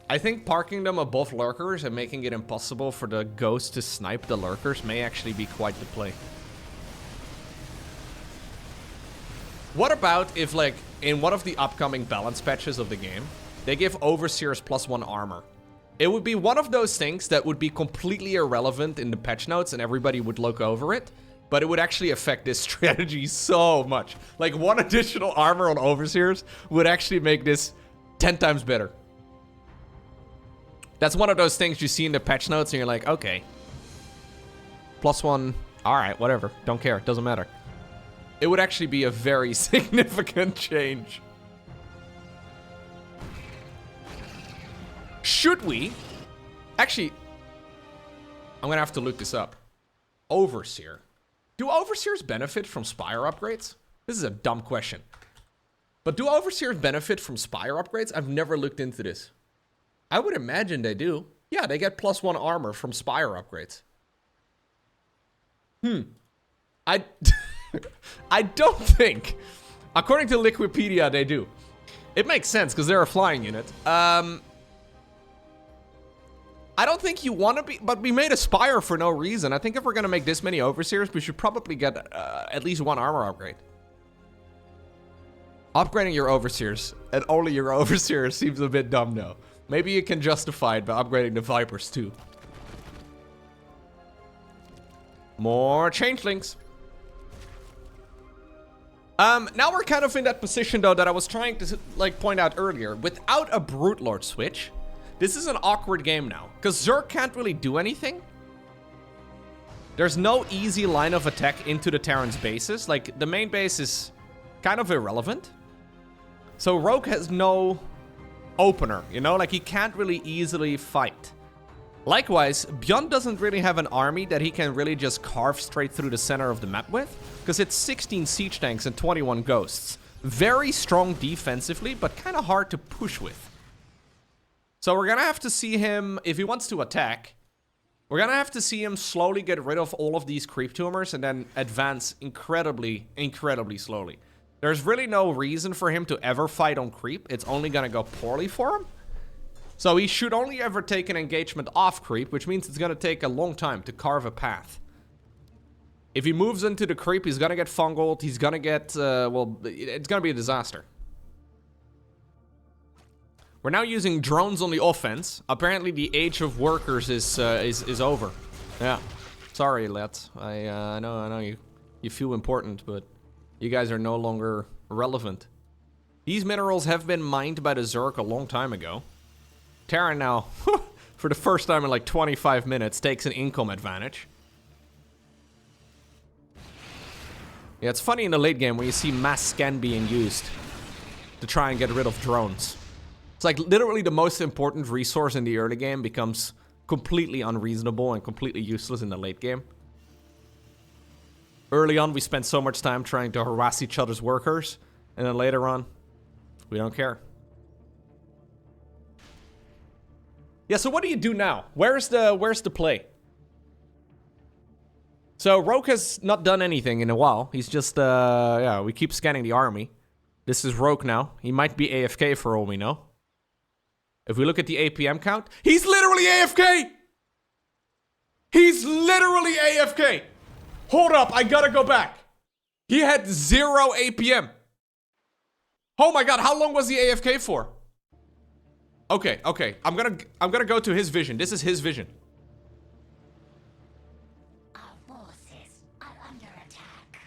I think parking them above Lurkers and making it impossible for the ghosts to snipe the Lurkers may actually be quite the play. What about if, like, in one of the upcoming balance patches of the game, they give Overseers +1 armor? It would be one of those things that would be completely irrelevant in the patch notes and everybody would look over it. but it would actually affect this strategy so much. Like, one additional armor on Overseers would actually make this 10 times better. That's one of those things you see in the patch notes and you're like, okay. +1, alright, whatever. Don't care, doesn't matter. It would actually be a very significant change. Should we? Actually, I'm gonna have to look this up. Overseer. Do Overseers benefit from Spire upgrades? This is a dumb question. But do Overseers benefit from Spire upgrades? I've never looked into this. I would imagine they do. Yeah, they get +1 armor from Spire upgrades. I don't think, according to Liquipedia, they do. It makes sense because they're a flying unit. I don't think you want to be, but we made a Spire for no reason. I think if we're going to make this many Overseers, we should probably get at least 1 armor upgrade. Upgrading your Overseers, and only your Overseers, seems a bit dumb now. Maybe you can justify it by upgrading the Vipers too. More changelings. Now we're kind of in that position though that I was trying to like point out earlier. Without a Brute Lord switch, this is an awkward game now, because Zerg can't really do anything. There's no easy line of attack into the Terran's bases. Like, the main base is kind of irrelevant. So Rogue has no opener, you know? Like, he can't really easily fight. Likewise, ByuN doesn't really have an army that he can really just carve straight through the center of the map with, because it's 16 siege tanks and 21 ghosts. Very strong defensively, but kind of hard to push with. So we're gonna have to see him, if he wants to attack, we're gonna have to see him slowly get rid of all of these creep tumors and then advance incredibly, incredibly slowly. There's really no reason for him to ever fight on creep. It's only gonna go poorly for him. So he should only ever take an engagement off creep, which means it's gonna take a long time to carve a path. If he moves into the creep, he's gonna get fungled, he's gonna get, well, it's gonna be a disaster. We're now using drones on the offense. Apparently the age of workers is over. Yeah. Sorry, lads. I know you feel important, but you guys are no longer relevant. These minerals have been mined by the Zerg a long time ago. Taran now, for the first time in like 25 minutes, takes an income advantage. Yeah, it's funny in the late game when you see mass scan being used to try and get rid of drones. It's like literally the most important resource in the early game becomes completely unreasonable and completely useless in the late game. Early on, we spent so much time trying to harass each other's workers, and then later on, we don't care. Yeah, so what do you do now? Where's the play? So Rogue has not done anything in a while. He's just, yeah, we keep scanning the army. This is Rogue now. He might be AFK for all we know. If we look at the APM count, he's literally AFK! He's literally AFK! Hold up, I gotta go back. He had 0 APM. Oh my god, how long was he AFK for? Okay, I'm gonna go to his vision. This is his vision. Our forces are under attack.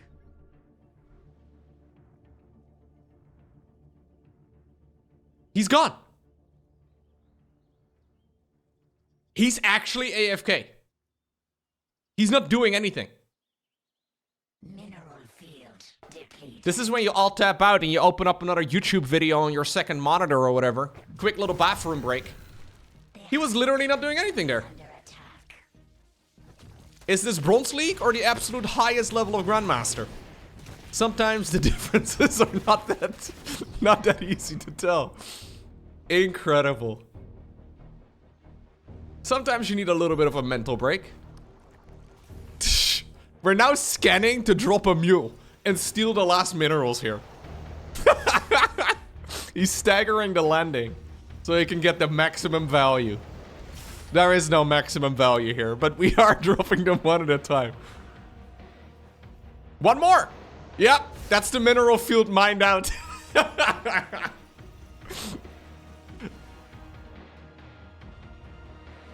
He's gone. He's actually AFK. He's not doing anything. Mineral field depleted. This is when you alt tap out and you open up another YouTube video on your second monitor or whatever. Quick little bathroom break. He was literally not doing anything there. Under attack. Is this Bronze League or the absolute highest level of Grandmaster? Sometimes the differences are not that easy to tell. Incredible. Sometimes you need a little bit of a mental break. We're now scanning to drop a mule and steal the last minerals here. He's staggering the landing so he can get the maximum value. There is no maximum value here, but we are dropping them one at a time. One more! Yep, that's the mineral field mined out.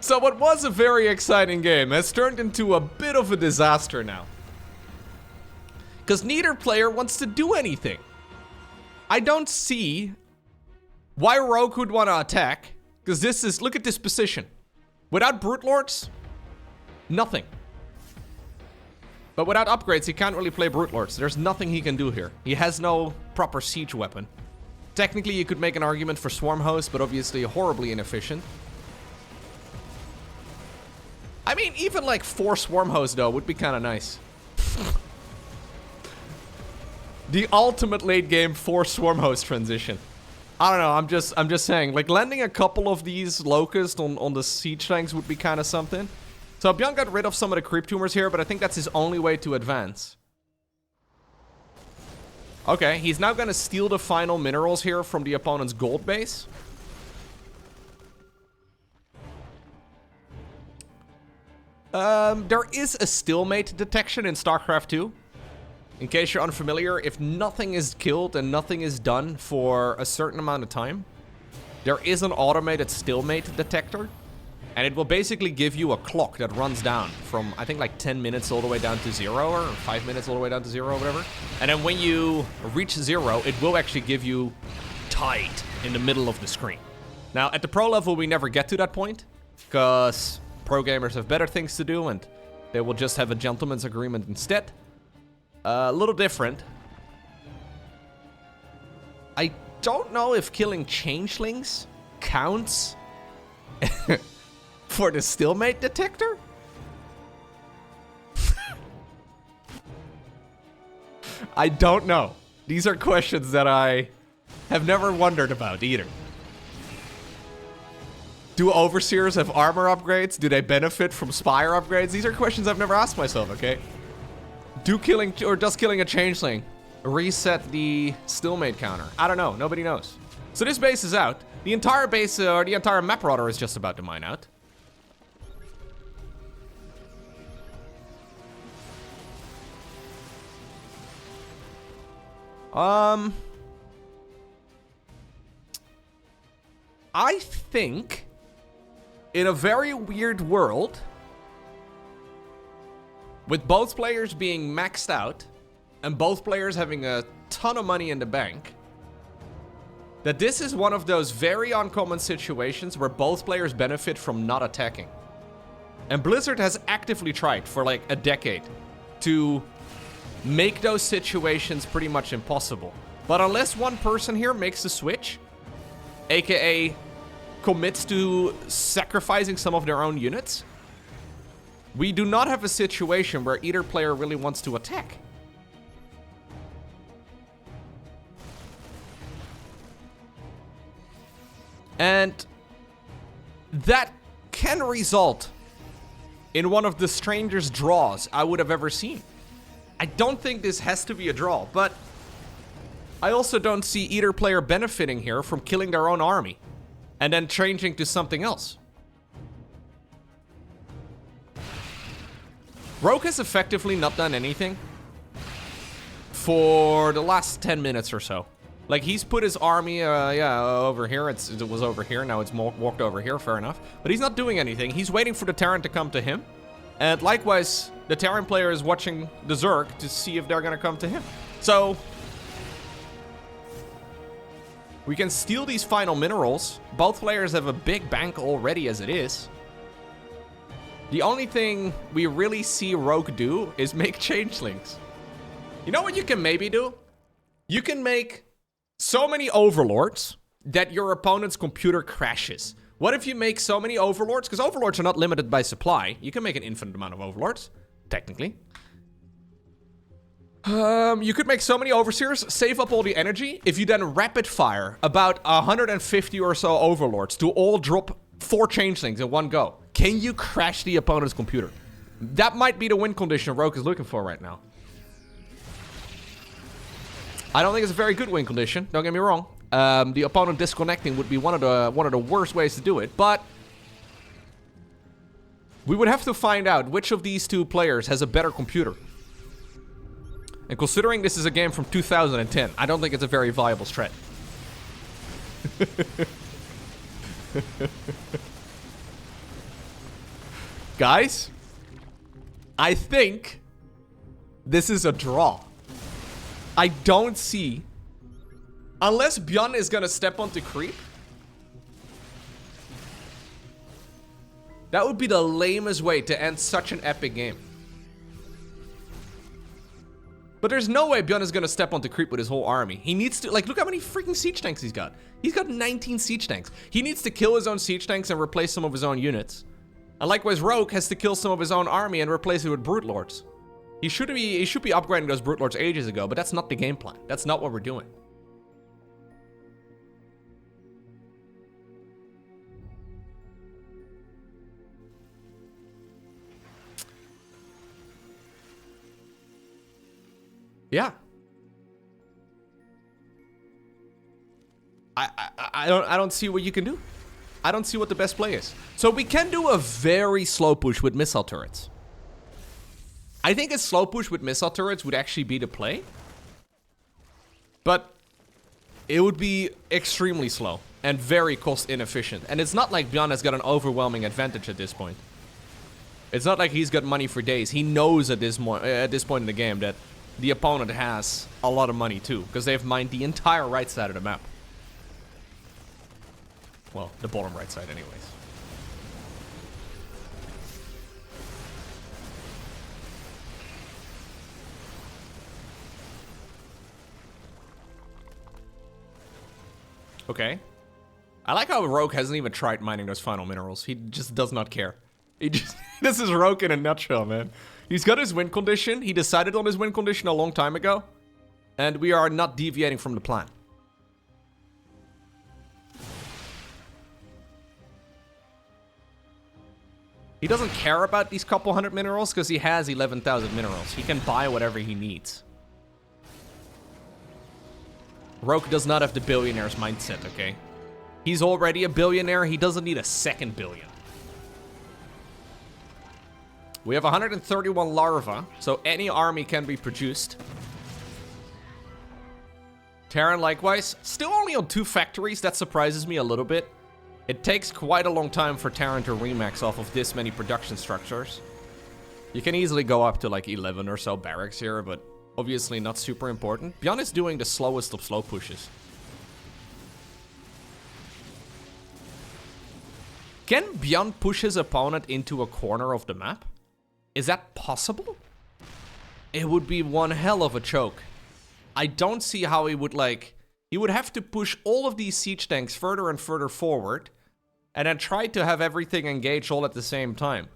So what was a very exciting game has turned into a bit of a disaster now. Because neither player wants to do anything. I don't see why Rogue would want to attack. Because this is, look at this position. Without Brute Lords, nothing. But without upgrades, he can't really play Brute Lords. There's nothing he can do here. He has no proper siege weapon. Technically, you could make an argument for Swarm Host, but obviously horribly inefficient. I mean, even like 4 Swarm Hosts, though, would be kind of nice. The ultimate late game 4 Swarm Host transition. I don't know, I'm just saying, like, landing a couple of these Locusts on the siege tanks would be kind of something. So ByuN got rid of some of the creep tumors here, but I think that's his only way to advance. Okay, he's now gonna steal the final minerals here from the opponent's gold base. There is a stalemate detection in StarCraft 2. In case you're unfamiliar, if nothing is killed and nothing is done for a certain amount of time, there is an automated stalemate detector. And it will basically give you a clock that runs down from, I think, like 10 minutes all the way down to 0, or 5 minutes all the way down to 0, or whatever. And then when you reach 0, it will actually give you tight in the middle of the screen. Now, at the pro level, we never get to that point, because pro gamers have better things to do, and they will just have a gentleman's agreement instead. A little different. I don't know if killing changelings counts for the stalemate detector? I don't know. These are questions that I have never wondered about either. Do overseers have armor upgrades? Do they benefit from spire upgrades? These are questions I've never asked myself, okay? Does killing a changeling reset the stalemate counter? I don't know. Nobody knows. So this base is out. The entire base, or the entire map router is just about to mine out. I think in a very weird world, with both players being maxed out and both players having a ton of money in the bank, that this is one of those very uncommon situations where both players benefit from not attacking. And Blizzard has actively tried for like a decade to make those situations pretty much impossible. But unless one person here makes the switch, aka commits to sacrificing some of their own units, we do not have a situation where either player really wants to attack. And that can result in one of the strangest draws I would have ever seen. I don't think this has to be a draw, but I also don't see either player benefiting here from killing their own army and then changing to something else. Rogue has effectively not done anything for the last 10 minutes or so. Like, he's put his army, over here. It was over here, now it's walked over here, fair enough. But he's not doing anything. He's waiting for the Terran to come to him. And likewise, the Terran player is watching the Zerg to see if they're gonna come to him. So we can steal these final minerals. Both players have a big bank already as it is. The only thing we really see Rogue do is make changelings. You know what you can maybe do? You can make so many overlords that your opponent's computer crashes. What if you make so many overlords? Because overlords are not limited by supply. You can make an infinite amount of overlords, technically. You could make so many overseers, save up all the energy. If you then rapid fire about 150 or so overlords to all drop 4 changelings in one go, can you crash the opponent's computer? That might be the win condition Rogue is looking for right now. I don't think it's a very good win condition, don't get me wrong. The opponent disconnecting would be one of the worst ways to do it, but we would have to find out which of these two players has a better computer. And considering this is a game from 2010, I don't think it's a very viable strat. Guys, I think this is a draw. I don't see... Unless ByuN is gonna step onto creep. That would be the lamest way to end such an epic game. But there's no way ByuN is gonna step onto creep with his whole army. He needs to, like, look how many freaking siege tanks he's got. He's got 19 siege tanks. He needs to kill his own siege tanks and replace some of his own units. And likewise, Rogue has to kill some of his own army and replace it with Brute Lords. He should be upgrading those Brute Lords ages ago, but that's not the game plan. That's not what we're doing. Yeah. I don't see what you can do. I don't see what the best play is. So we can do a very slow push with missile turrets. I think a slow push with missile turrets would actually be the play. But it would be extremely slow and very cost inefficient. And it's not like ByuN has got an overwhelming advantage at this point. It's not like he's got money for days. He knows at this point in the game that the opponent has a lot of money too, because they've mined the entire right side of the map. Well, the bottom right side anyways. Okay. I like how Rogue hasn't even tried mining those final minerals. He just does not care. This is Rogue in a nutshell, man. He's got his win condition. He decided on his win condition a long time ago. And we are not deviating from the plan. He doesn't care about these couple hundred minerals because he has 11,000 minerals. He can buy whatever he needs. Rogue does not have the billionaire's mindset, okay? He's already a billionaire. He doesn't need a second billion. We have 131 larvae, so any army can be produced. Terran, likewise, still only on 2 factories. That surprises me a little bit. It takes quite a long time for Taran to remax off of this many production structures. You can easily go up to like 11 or so barracks here, but obviously not super important. ByuN is doing the slowest of slow pushes. Can ByuN push his opponent into a corner of the map? Is that possible? It would be one hell of a choke. I don't see how he would, like... He would have to push all of these siege tanks further and further forward, and then try to have everything engaged all at the same time.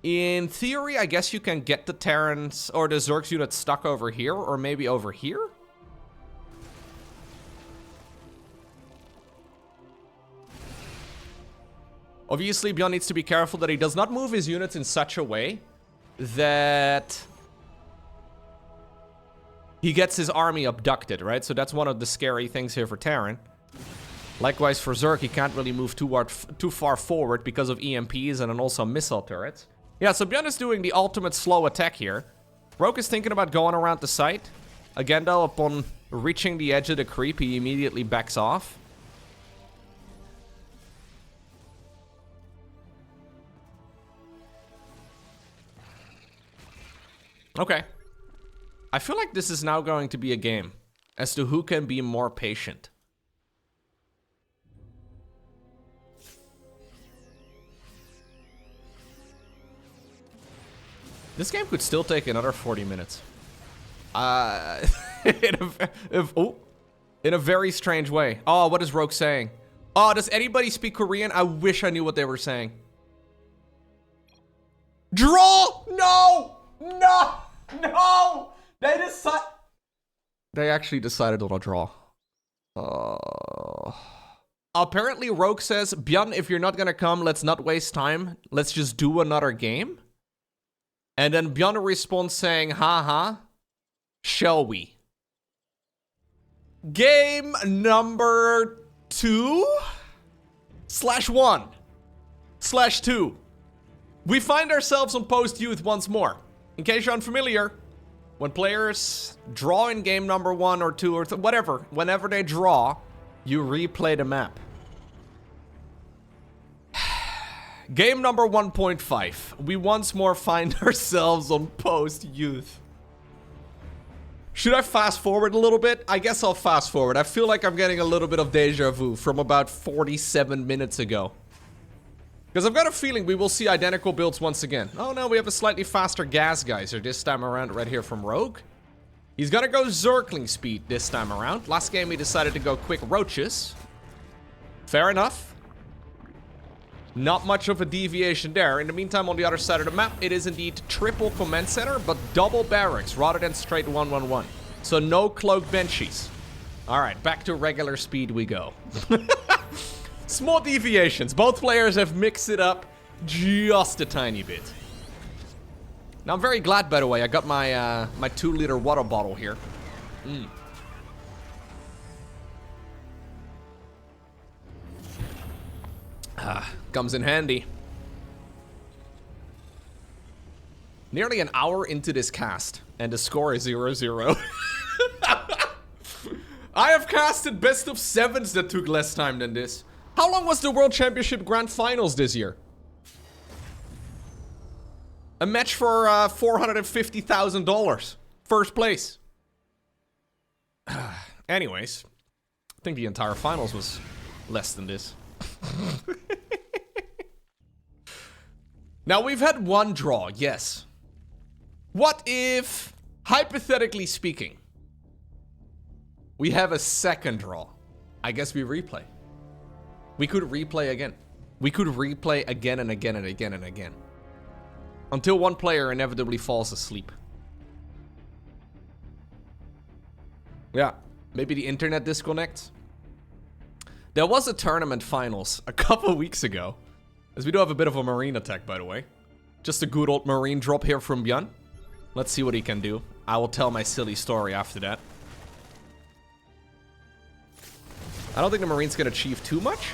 In theory, I guess you can get the Terrans or the Zerg units stuck over here, or maybe over here? Obviously, ByuN needs to be careful that he does not move his units in such a way that he gets his army abducted, right? So that's one of the scary things here for Taran. Likewise for Zerg, he can't really move too far forward because of EMPs and then also missile turrets. Yeah, so ByuN is doing the ultimate slow attack here. Rogue is thinking about going around the site. Again, though, upon reaching the edge of the creep, he immediately backs off. Okay. I feel like this is now going to be a game as to who can be more patient. This game could still take another 40 minutes. In a very strange way. Oh, what is Rogue saying? Oh, does anybody speak Korean? I wish I knew what they were saying. Draw! No! No! No! They actually decided on a draw. Apparently, Rogue says, ByuN, if you're not gonna come, let's not waste time. Let's just do another game. And then ByuN responds saying, haha, shall we? Game number 2/1/2. We find ourselves on post-youth once more. In case you're unfamiliar, when players draw in game number 1 or 2 or whatever, whenever they draw, you replay the map. Game number 1.5. We once more find ourselves on post-youth. Should I fast forward a little bit? I guess I'll fast forward. I feel like I'm getting a little bit of deja vu from about 47 minutes ago. Because I've got a feeling we will see identical builds once again. Oh no, we have a slightly faster gas geyser this time around right here from Rogue. He's gonna go Zergling speed this time around. Last game he decided to go quick roaches. Fair enough. Not much of a deviation there. In the meantime, on the other side of the map, it is indeed triple command center, but double barracks rather than straight 1-1-1. So no cloak benchies. Alright, back to regular speed we go. Small deviations. Both players have mixed it up just a tiny bit. Now, I'm very glad, by the way, I got my my 2-liter water bottle here. Comes in handy. Nearly an hour into this cast, and the score is 0-0. I have casted best of 7s that took less time than this. How long was the World Championship Grand Finals this year? A match for $450,000. First place. Anyways, I think the entire finals was less than this. Now, we've had one draw, yes. What if, hypothetically speaking, we have a second draw? I guess we replay. We could replay again. We could replay again and again and again and again. Until one player inevitably falls asleep. Yeah, maybe the internet disconnects. There was a tournament finals a couple weeks ago. As we do have a bit of a marine attack, by the way. Just a good old marine drop here from ByuN. Let's see what he can do. I will tell my silly story after that. I don't think the marine's gonna achieve too much.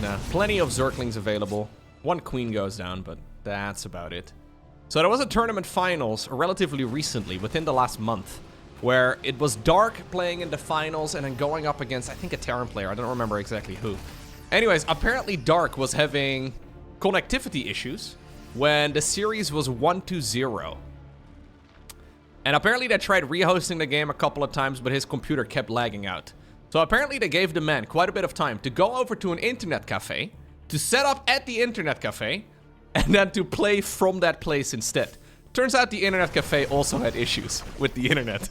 Nah, plenty of Zerglings available. One queen goes down, but that's about it. So there was a tournament finals relatively recently, within the last month, where it was Dark playing in the finals and then going up against, I think, a Terran player. I don't remember exactly who. Anyways, apparently Dark was having connectivity issues when the series was 1-0. And apparently they tried rehosting the game a couple of times, but his computer kept lagging out. So apparently they gave the man quite a bit of time to go over to an internet cafe, to set up at the internet cafe, and then to play from that place instead. Turns out the internet cafe also had issues with the internet.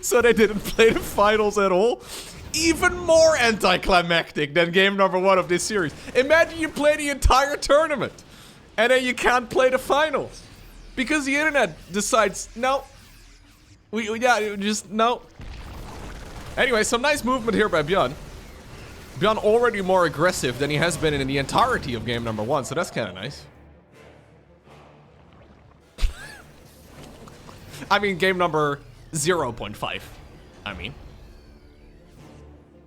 So they didn't play the finals at all. Even more anticlimactic than game number 1 of this series. Imagine you play the entire tournament, and then you can't play the finals. Because the internet decides, no. No. Anyway, some nice movement here by ByuN. ByuN already more aggressive than he has been in the entirety of game number 1, so that's kind of nice. I mean, game number 0.5. I mean.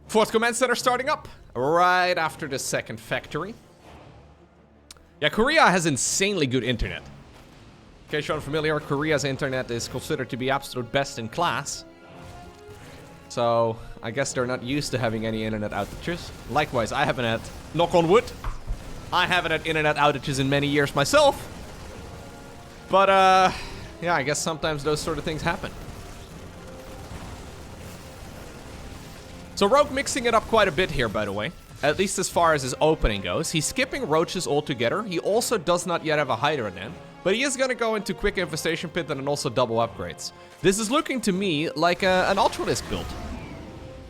4th command center starting up right after the 2nd factory. Yeah, Korea has insanely good internet. In case you're unfamiliar, Korea's internet is considered to be absolute best in class. So, I guess they're not used to having any internet outages. Likewise, I haven't had, knock on wood, I haven't had internet outages in many years myself. But, yeah, I guess sometimes those sort of things happen. So Rogue mixing it up quite a bit here, by the way. At least as far as his opening goes. He's skipping roaches altogether. He also does not yet have a Hydra then. But he is going to go into quick infestation pit and then also double upgrades. This is looking to me like an Ultralisk build.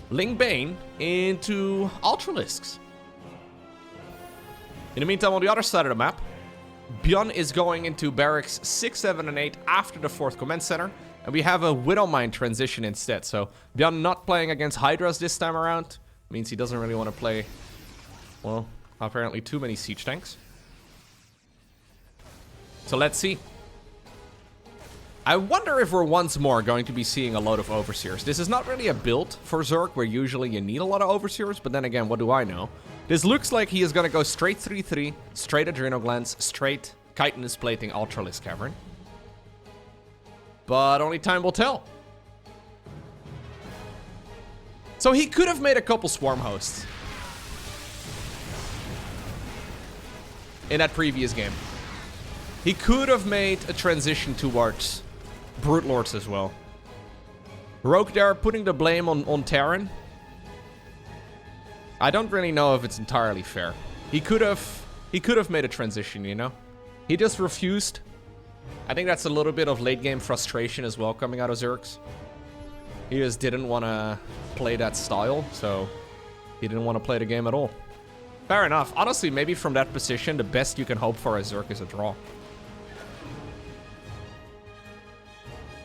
Ling Bane into Ultralisks. In the meantime, on the other side of the map, ByuN is going into barracks 6, 7, and 8 after the 4th command center. And we have a Widowmine transition instead. So ByuN not playing against Hydras this time around. Means he doesn't really want to play, well, apparently too many siege tanks. So let's see. I wonder if we're once more going to be seeing a load of Overseers. This is not really a build for Zerg where usually you need a lot of Overseers. But then again, what do I know? This looks like he is going to go straight 3-3, straight Adrenal Glands, straight Chitinous Plating Ultralisk Cavern. But only time will tell. So he could have made a couple Swarm Hosts in that previous game. He could have made a transition towards Brute Lords as well. Rogue there putting the blame on Taran. I don't really know if it's entirely fair. He could have made a transition, you know? He just refused. I think that's a little bit of late game frustration as well coming out of Zergs. He just didn't want to play that style, so he didn't want to play the game at all. Fair enough. Honestly, maybe from that position, the best you can hope for as Zerg is a draw.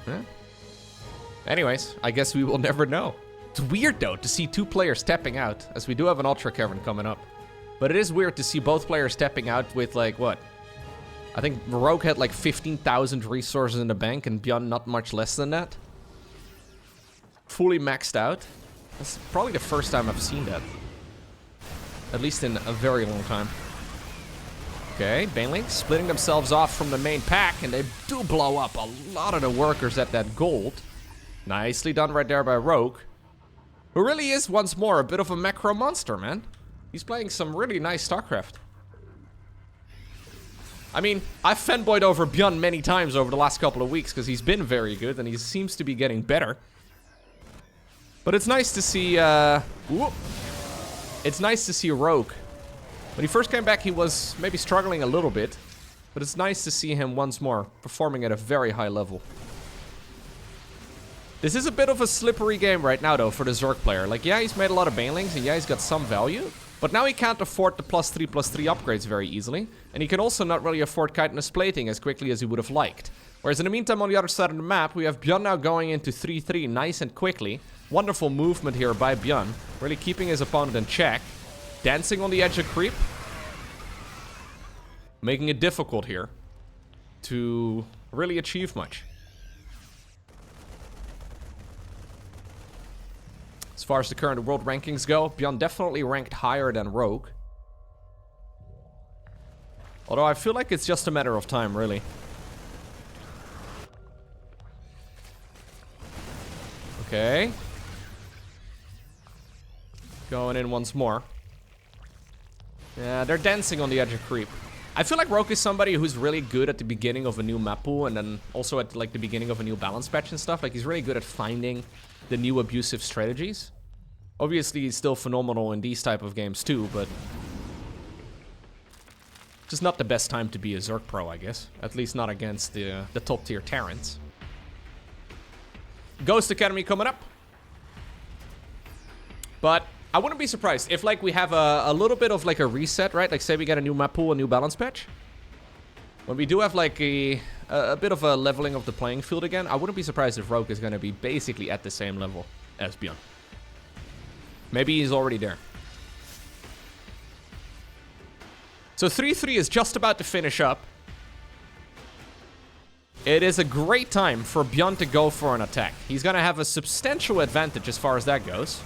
Yeah. Anyways, I guess we will never know. It's weird, though, to see two players stepping out, as we do have an Ultra Cavern coming up. But it is weird to see both players stepping out with, like, what? I think Rogue had, like, 15,000 resources in the bank, and ByuN not much less than that. Fully maxed out. That's probably the first time I've seen that. At least in a very long time. Okay, Banelings splitting themselves off from the main pack, and they do blow up a lot of the workers at that gold. Nicely done right there by Rogue. Who really is, once more, a bit of a macro monster, man. He's playing some really nice StarCraft. I mean, I've fanboyed over ByuN many times over the last couple of weeks because he's been very good and he seems to be getting better. But it's nice to see, it's nice to see Rogue. When he first came back, he was maybe struggling a little bit. But it's nice to see him once more performing at a very high level. This is a bit of a slippery game right now, though, for the Zerg player. Like, yeah, he's made a lot of Banelings, and yeah, he's got some value. But now he can't afford the +3/+3 upgrades very easily. And he can also not really afford chitinous plating as quickly as he would have liked. Whereas in the meantime, on the other side of the map, we have ByuN now going into 3-3 nice and quickly. Wonderful movement here by ByuN. Really keeping his opponent in check. Dancing on the edge of creep. Making it difficult here to really achieve much. As far as the current world rankings go, ByuN definitely ranked higher than Rogue. Although I feel like it's just a matter of time, really. Okay. Going in once more. Yeah, they're dancing on the edge of creep. I feel like Rogue is somebody who's really good at the beginning of a new map pool and then also at like the beginning of a new balance patch and stuff. Like he's really good at finding the new abusive strategies. Obviously, he's still phenomenal in these type of games too, but just not the best time to be a Zerg pro, I guess. At least not against the top tier Terrans. Ghost Academy coming up. But I wouldn't be surprised if like we have a little bit of like a reset, right? Like say we get a new map pool, a new balance patch. When we do have like a bit of a leveling of the playing field again, I wouldn't be surprised if Rogue is going to be basically at the same level as ByuN. Maybe he's already there. So 3-3 is just about to finish up. It is a great time for ByuN to go for an attack. He's going to have a substantial advantage as far as that goes.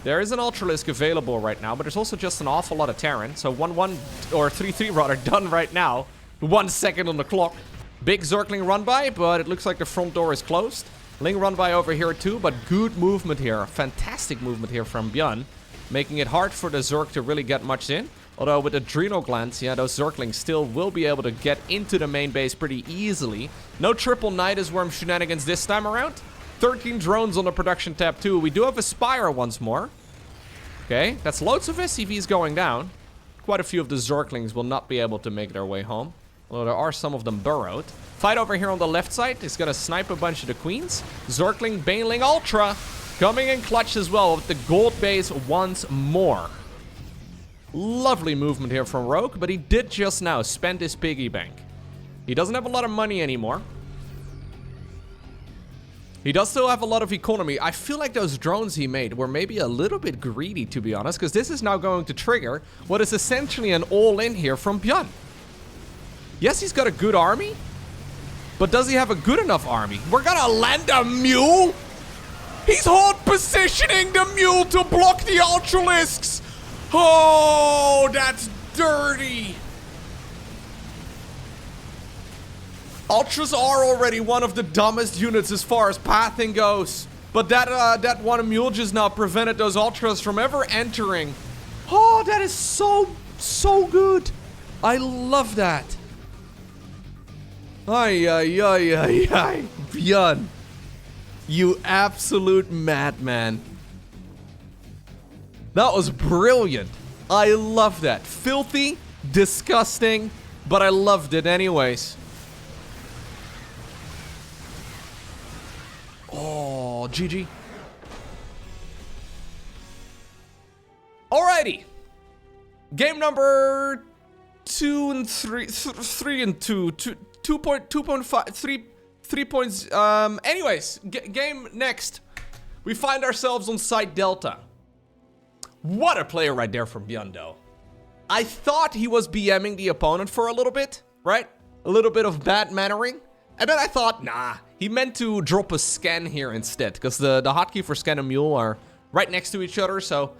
There is an Ultralisk available right now, but there's also just an awful lot of Terran. So 1-1, or 3-3 rather, done right now. 1 second on the clock. Big Zergling run by, but it looks like the front door is closed. Ling run by over here too, but good movement here. Fantastic movement here from ByuN. Making it hard for the Zerg to really get much in. Although with Adrenal Glands, yeah, those Zerglings still will be able to get into the main base pretty easily. No triple Nidus Worm shenanigans this time around. 13 drones on the production tab too. We do have a Spire once more. Okay, that's loads of SCVs going down. Quite a few of the Zerglings will not be able to make their way home. Although there are some of them burrowed. Fight over here on the left side is going to snipe a bunch of the queens. Zergling, Baneling, Ultra coming in clutch as well with the gold base once more. Lovely movement here from Rogue, but he did just now spend his piggy bank. He doesn't have a lot of money anymore. He does still have a lot of economy. I feel like those drones he made were maybe a little bit greedy, to be honest, because this is now going to trigger what is essentially an all-in here from ByuN. Yes, he's got a good army, but does he have a good enough army? We're gonna land a mule? He's hold positioning the mule to block the Ultralisks. Oh, that's dirty. Ultras are already one of the dumbest units as far as pathing goes. But that one mule just now prevented those Ultras from ever entering. Oh, that is so good. I love that. Ay, ay, ay, ay, ay. ByuN. You absolute madman. That was brilliant. I love that. Filthy, disgusting, but I loved it anyways. Oh, GG. Alrighty. Game number 2 and 3, 3 and 2, 2.5, 3 points. Anyways, game next. We find ourselves on site Delta. What a player right there from ByuN, though. I thought he was BMing the opponent for a little bit, right? A little bit of bad mannering. And then I thought, nah, he meant to drop a scan here instead, because the hotkey for scan and mule are right next to each other, so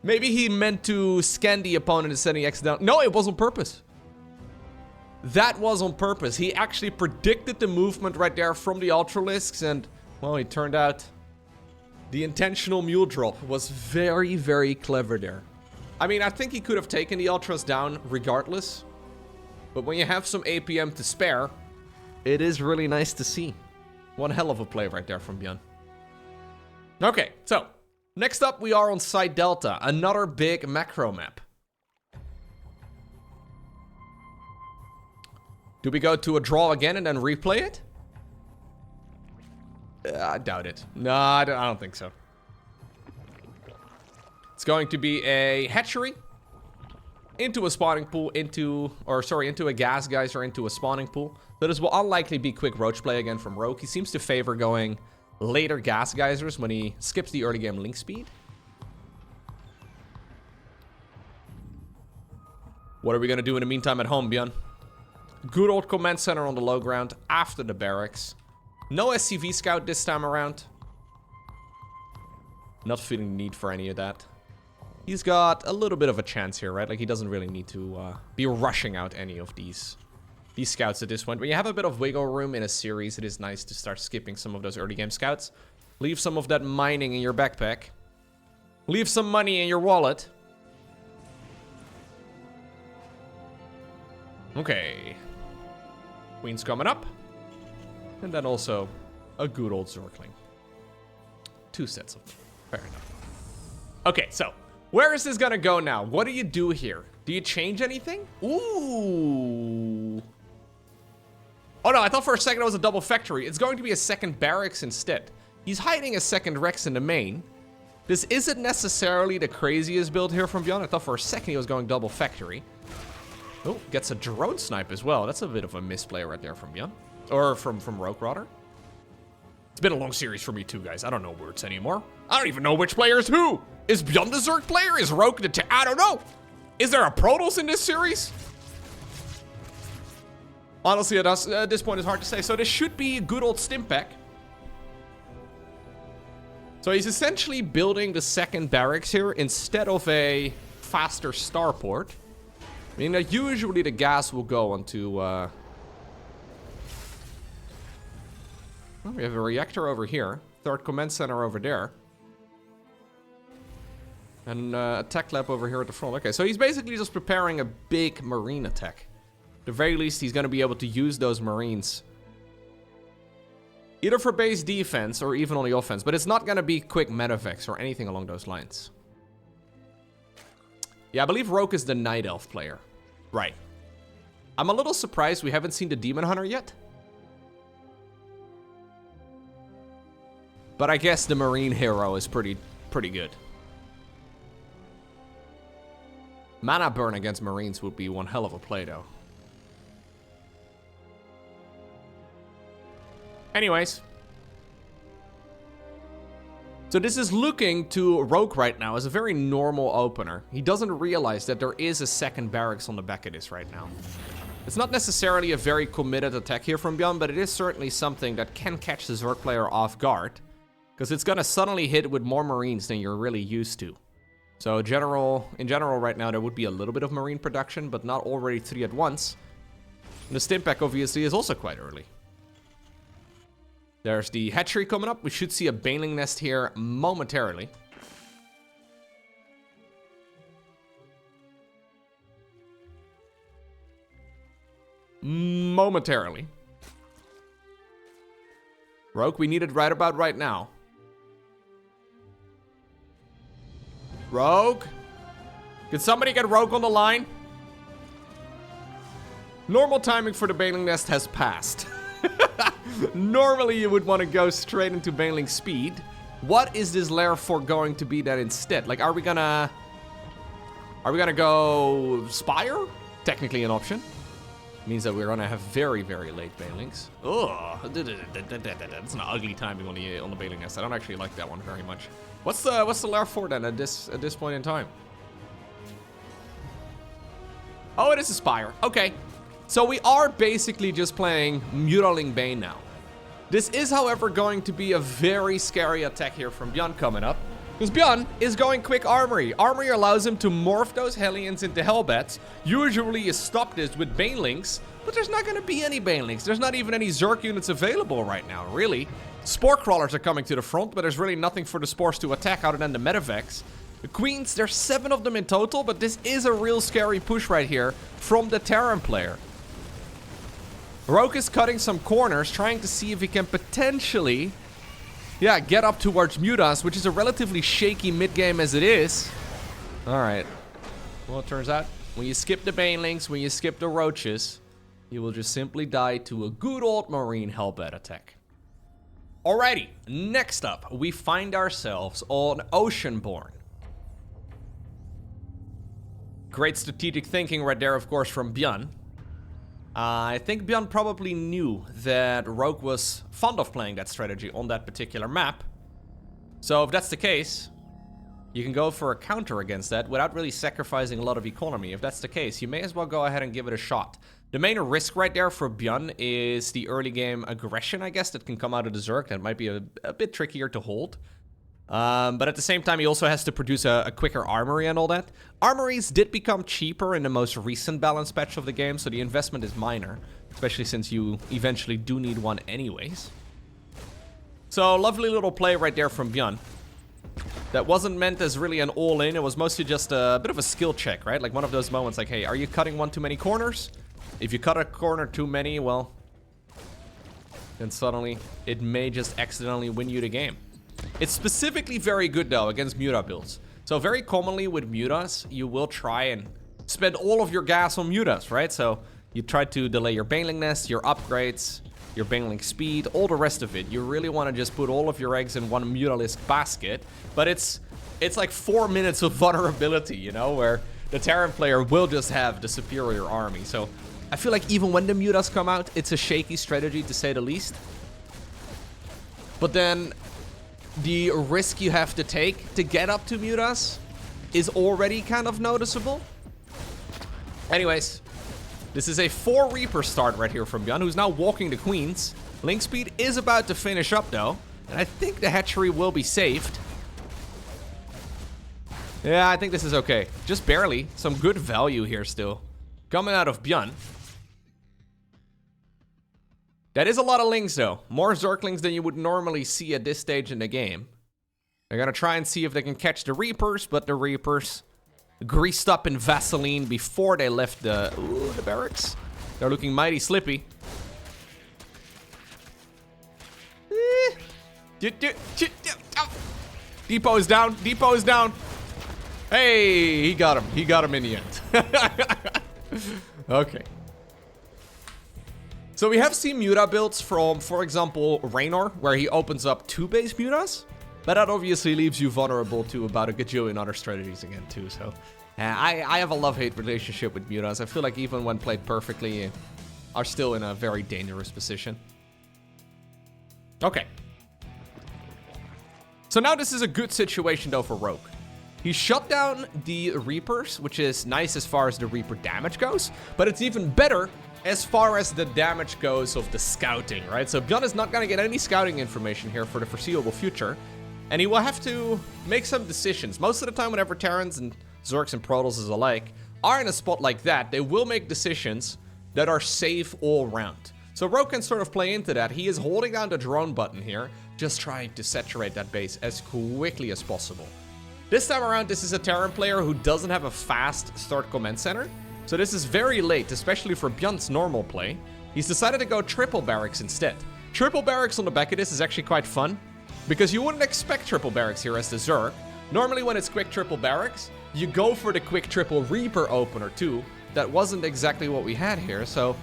maybe he meant to scan the opponent instead of accidentally. No, it was on purpose. That was on purpose. He actually predicted the movement right there from the Ultralisks, and, well, it turned out the intentional mule drop was very, very clever there. I mean, I think he could have taken the Ultras down regardless, but when you have some APM to spare, it is really nice to see. One hell of a play right there from ByuN. Okay, so next up we are on site Delta, another big macro map. Do we go to a draw again and then replay it? I doubt it. No, I don't think so. It's going to be a hatchery into a spawning pool, into a gas geyser, into a spawning pool. So this will unlikely be quick roach play again from Rogue. He seems to favor going later gas geysers when he skips the early game link speed. What are we gonna do in the meantime at home, ByuN? Good old command center on the low ground after the barracks. No SCV scout this time around. Not feeling the need for any of that. He's got a little bit of a chance here, right? Like, he doesn't really need to be rushing out any of these scouts at this point. When you have a bit of wiggle room in a series, it is nice to start skipping some of those early game scouts. Leave some of that mining in your backpack. Leave some money in your wallet. Okay. Queen's coming up. And then also a good old Zergling. 2 sets of them. Fair enough. Okay, so where is this gonna go now? What do you do here? Do you change anything? Ooh. Oh no, I thought for a second it was a double factory. It's going to be a second barracks instead. He's hiding a second Rex in the main. This isn't necessarily the craziest build here from ByuN. I thought for a second he was going double factory. Oh, gets a drone snipe as well. That's a bit of a misplay right there from ByuN. Or from Rogue, rather. It's been a long series for me too, guys. I don't know words anymore. I don't even know which player is who. Is ByuN the Zerg player? Is Rogue the I don't know. Is there a Protoss in this series? Honestly, at this point, it's hard to say. So this should be a good old Stimpak. So he's essentially building the second barracks here instead of a faster starport. I mean, usually the gas will go onto... Well, we have a reactor over here. Third command center over there. And a tech lab over here at the front. Okay, so he's basically just preparing a big marine attack. At the very least, he's going to be able to use those marines. Either for base defense or even on the offense. But it's not going to be quick medevacs or anything along those lines. Yeah, I believe Rogue is the Night Elf player. Right. I'm a little surprised we haven't seen the Demon Hunter yet. But I guess the Marine hero is pretty good. Mana burn against Marines would be one hell of a play, though. Anyways. So this is looking to Rogue right now as a very normal opener. He doesn't realize that there is a second barracks on the back of this right now. It's not necessarily a very committed attack here from ByuN, but it is certainly something that can catch the Zerg player off guard. Because it's going to suddenly hit with more Marines than you're really used to. So in general right now, there would be a little bit of Marine production, but not already 3 at once. And the Stimpak obviously is also quite early. There's the hatchery coming up. We should see a baneling nest here momentarily. Rogue, we need it right about right now. Rogue? Could somebody get Rogue on the line? Normal timing for the Baneling Nest has passed. Normally you would want to go straight into Baneling speed. What is this lair for going to be then instead? Like, are we gonna go Spire? Technically an option. Means that we're gonna have very, very late Banelings. Ugh, that's an ugly timing on the Baneling Nest. I don't actually like that one very much. What's the lair for then at this point in time? Oh, it is a Spire. Okay. So we are basically just playing Mutaling Bane now. This is, however, going to be a very scary attack here from ByuN coming up. Because ByuN is going quick Armory. Armory allows him to morph those Hellions into hellbats. Usually you stop this with Banelings, but there's not going to be any Banelings. There's not even any Zerg units available right now, really. Spore Crawlers are coming to the front, but there's really nothing for the Spores to attack other than the Medivacs. The Queens, there's 7 of them in total, but this is a real scary push right here from the Terran player. Rogue is cutting some corners, trying to see if he can potentially, get up towards Mutas, which is a relatively shaky mid-game as it is. Alright. Well, it turns out, when you skip the Banelings, when you skip the Roaches, you will just simply die to a good old Marine Hellbat attack. Alrighty, next up, we find ourselves on Oceanborn. Great strategic thinking right there, of course, from ByuN. I think ByuN probably knew that Rogue was fond of playing that strategy on that particular map. So if that's the case, you can go for a counter against that without really sacrificing a lot of economy. If that's the case, you may as well go ahead and give it a shot. The main risk right there for ByuN is the early game aggression, I guess, that can come out of the Zerg. That might be a bit trickier to hold. But at the same time, he also has to produce a quicker armory and all that. Armories did become cheaper in the most recent balance patch of the game, so the investment is minor, especially since you eventually do need one anyways. So, lovely little play right there from ByuN. That wasn't meant as really an all-in, it was mostly just a bit of a skill check, right? Like one of those moments like, hey, are you cutting one too many corners? If you cut a corner too many, well, then suddenly it may just accidentally win you the game. It's specifically very good, though, against Muta builds. So very commonly with Mutas, you will try and spend all of your gas on Mutas, right? So you try to delay your Baneling Nest, your upgrades, your Baneling speed, all the rest of it. You really want to just put all of your eggs in one Ultralisk basket. But it's like 4 minutes of vulnerability, you know, where the Terran player will just have the superior army. So I feel like even when the Mutas come out, it's a shaky strategy, to say the least. But then the risk you have to take to get up to Mutas is already kind of noticeable. Anyways, this is a 4 Reaper start right here from ByuN, who's now walking the Queens. Link speed is about to finish up, though, and I think the hatchery will be saved. Yeah, I think this is okay. Just barely. Some good value here still. Coming out of ByuN. That is a lot of Lings, though. More Zerglings than you would normally see at this stage in the game. They're gonna try and see if they can catch the Reapers, but the Reapers greased up in Vaseline before they left the barracks. They're looking mighty slippy. Depot is down. Depot is down. Hey, he got him. He got him in the end. Okay. So we have seen Muta builds from, for example, Raynor, where he opens up 2 base Mutas. But that obviously leaves you vulnerable to about a gajillion other strategies again, too. So I have a love-hate relationship with Mutas. I feel like even when played perfectly, are still in a very dangerous position. Okay. So now this is a good situation, though, for Rogue. He shut down the Reapers, which is nice as far as the Reaper damage goes. But it's even better as far as the damage goes of the scouting, right? So ByuN is not going to get any scouting information here for the foreseeable future. And he will have to make some decisions. Most of the time, whenever Terrans and Zergs and Protoss alike are in a spot like that, they will make decisions that are safe all round. So Rogue can sort of play into that. He is holding down the drone button here, just trying to saturate that base as quickly as possible. This time around, this is a Terran player who doesn't have a fast third command center. So this is very late, especially for ByuN's normal play. He's decided to go triple barracks instead. Triple barracks on the back of this is actually quite fun, because you wouldn't expect triple barracks here as the Zerg. Normally when it's quick triple barracks, you go for the quick triple Reaper opener too. That wasn't exactly what we had here, so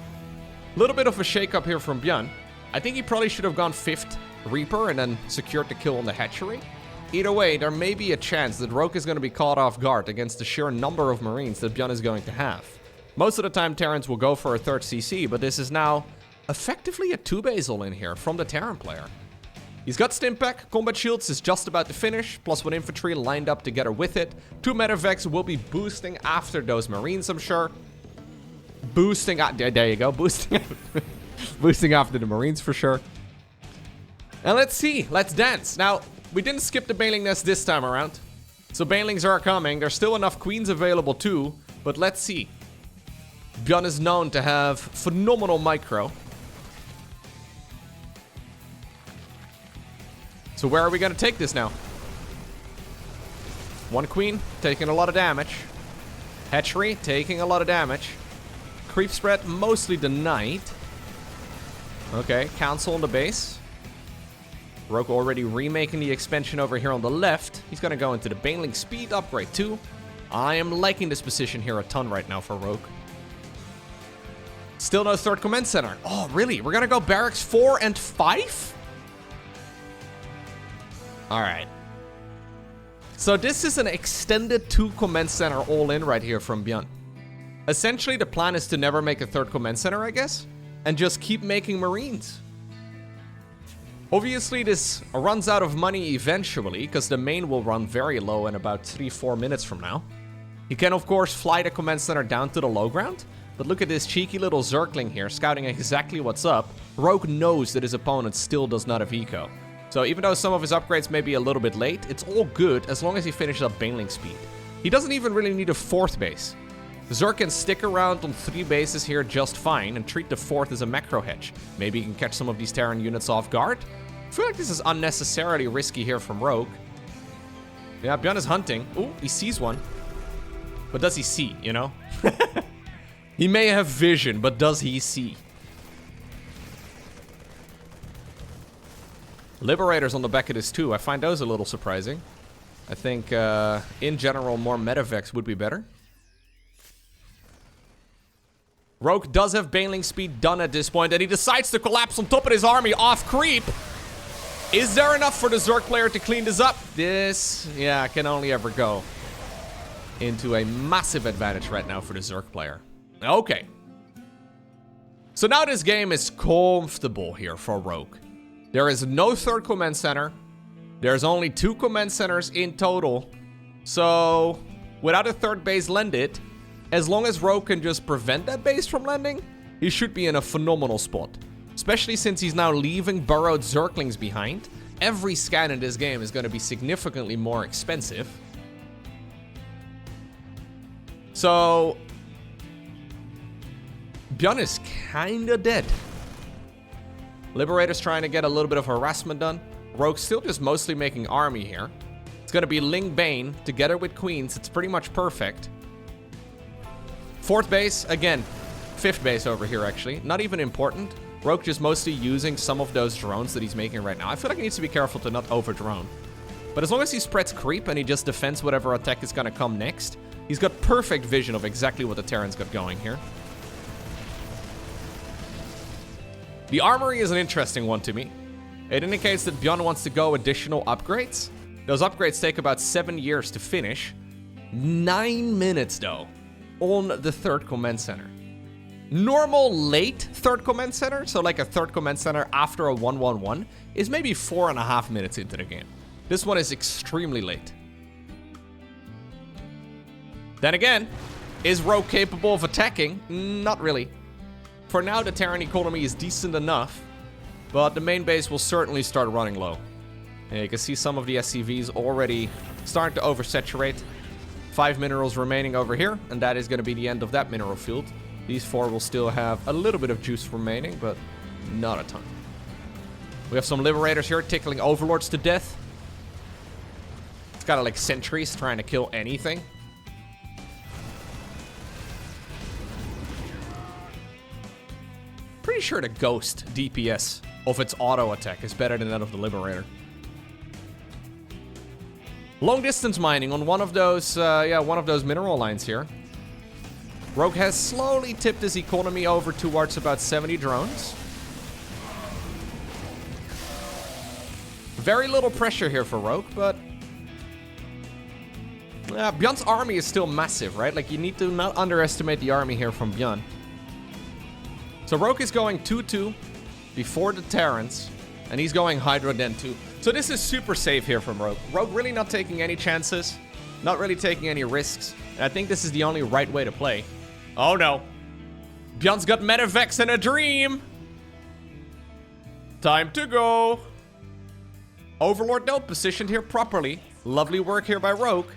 a little bit of a shake-up here from ByuN. I think he probably should have gone 5th Reaper and then secured the kill on the hatchery. Either way, there may be a chance that Rogue is going to be caught off guard against the sheer number of Marines that ByuN is going to have. Most of the time, Terrans will go for a 3rd CC, but this is now effectively a 2-base all in here from the Terran player. He's got Stimpack, Combat Shields is just about to finish, +1 infantry lined up together with it. 2 Medivacs will be boosting after those Marines, I'm sure. Boosting, there you go, boosting, boosting after the Marines for sure. And let's see, let's dance. Now, we didn't skip the Baneling Nest this time around, so Banelings are coming. There's still enough Queens available too, but let's see. ByuN is known to have phenomenal micro. So where are we going to take this now? 1 Queen, taking a lot of damage. Hatchery, taking a lot of damage. Creep spread, mostly denied. Okay, Council on the base. Rogue already remaking the expansion over here on the left. He's going to go into the Baneling speed upgrade too. I am liking this position here a ton right now for Rogue. Still no 3rd command center. Oh, really? We're going to go barracks 4 and 5? Alright. So this is an extended 2 command center all in right here from ByuN. Essentially, the plan is to never make a 3rd command center, I guess, and just keep making Marines. Obviously, this runs out of money eventually, because the main will run very low in about 3-4 minutes from now. You can, of course, fly the command center down to the low ground, but look at this cheeky little Zergling here, scouting exactly what's up. Rogue knows that his opponent still does not have eco. So even though some of his upgrades may be a little bit late, it's all good as long as he finishes up Baneling speed. He doesn't even really need a 4th base. Zerg can stick around on 3 bases here just fine and treat the 4th as a macro hedge. Maybe he can catch some of these Terran units off guard. I feel like this is unnecessarily risky here from Rogue. Yeah, ByuN is hunting. Ooh, he sees one. But does he see, you know? He may have vision, but does he see? Liberators on the back of this too. I find those a little surprising. I think, in general, more Medivacs would be better. Rogue does have Baneling speed done at this point, and he decides to collapse on top of his army off creep. Is there enough for the Zerg player to clean this up? This, yeah, can only ever go into a massive advantage right now for the Zerg player. Okay. So now this game is comfortable here for Rogue. There is no 3rd command center. There's only 2 command centers in total. So, without a 3rd base landed, as long as Rogue can just prevent that base from landing, he should be in a phenomenal spot. Especially since he's now leaving burrowed Zerglings behind. Every scan in this game is going to be significantly more expensive. So, ByuN is kinda dead. Liberator's trying to get a little bit of harassment done. Rogue's still just mostly making army here. It's gonna be Ling Bane together with Queens. It's pretty much perfect. 4th base, again, 5th base over here actually. Not even important. Rogue just mostly using some of those drones that he's making right now. I feel like he needs to be careful to not over-drone. But as long as he spreads creep and he just defends whatever attack is gonna come next, he's got perfect vision of exactly what the Terran's got going here. The armory is an interesting one to me. It indicates that ByuN wants to go additional upgrades. Those upgrades take about 7 years to finish. 9 minutes though, on the 3rd command center. Normal late 3rd command center, so like a 3rd command center after a 1-1-1, is maybe 4.5 minutes into the game. This one is extremely late. Then again, is Rogue capable of attacking? Not really. For now, the Terran economy is decent enough, but the main base will certainly start running low. And you can see some of the SCVs already starting to oversaturate. 5 minerals remaining over here, and that is going to be the end of that mineral field. These 4 will still have a little bit of juice remaining, but not a ton. We have some Liberators here tickling Overlords to death. It's kind of like sentries trying to kill anything. Pretty sure the Ghost DPS of its auto attack is better than that of the Liberator. Long distance mining on one of those, one of those mineral lines here. Rogue has slowly tipped his economy over towards about 70 drones. Very little pressure here for Rogue, but ByuN's army is still massive, right? Like, you need to not underestimate the army here from ByuN. So Rogue is going 2-2 before the Terrans, and he's going Hydra Den 2. So this is super safe here from Rogue. Rogue really not taking any chances, not really taking any risks, and I think this is the only right way to play. Oh no. ByuN's got Metavex and a dream. Time to go. Overlord though, positioned here properly. Lovely work here by Rogue.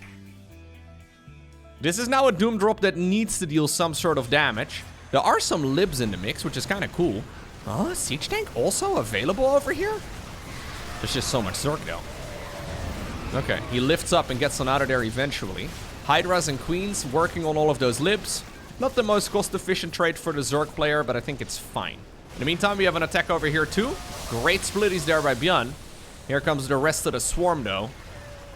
This is now a Doom drop that needs to deal some sort of damage. There are some libs in the mix, which is kind of cool. Oh, Siege Tank also available over here? There's just so much Zerg though. Okay, he lifts up and gets on out of there eventually. Hydras and Queens working on all of those libs. Not the most cost-efficient trade for the Zerg player, but I think it's fine. In the meantime, we have an attack over here too. Great splitties there by ByuN. Here comes the rest of the swarm though.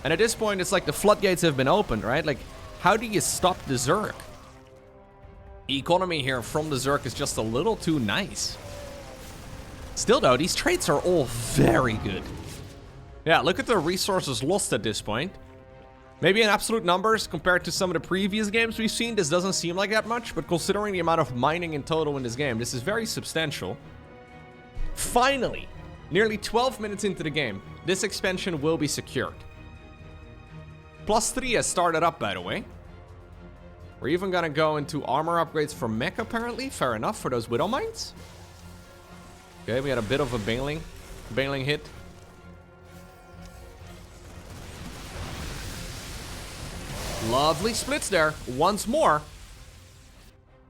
And at this point, it's like the floodgates have been opened, right? Like, how do you stop the Zerg? The economy here from the Zerg is just a little too nice. Still though, these trades are all very good. Yeah, look at the resources lost at this point. Maybe in absolute numbers, compared to some of the previous games we've seen, this doesn't seem like that much, but considering the amount of mining in total in this game, this is very substantial. Finally, nearly 12 minutes into the game, this expansion will be secured. +3 has started up, by the way. We're even gonna go into armor upgrades for mech, apparently. Fair enough, for those Widow Mines. Okay, we had a bit of a bailing hit. Lovely splits there, once more.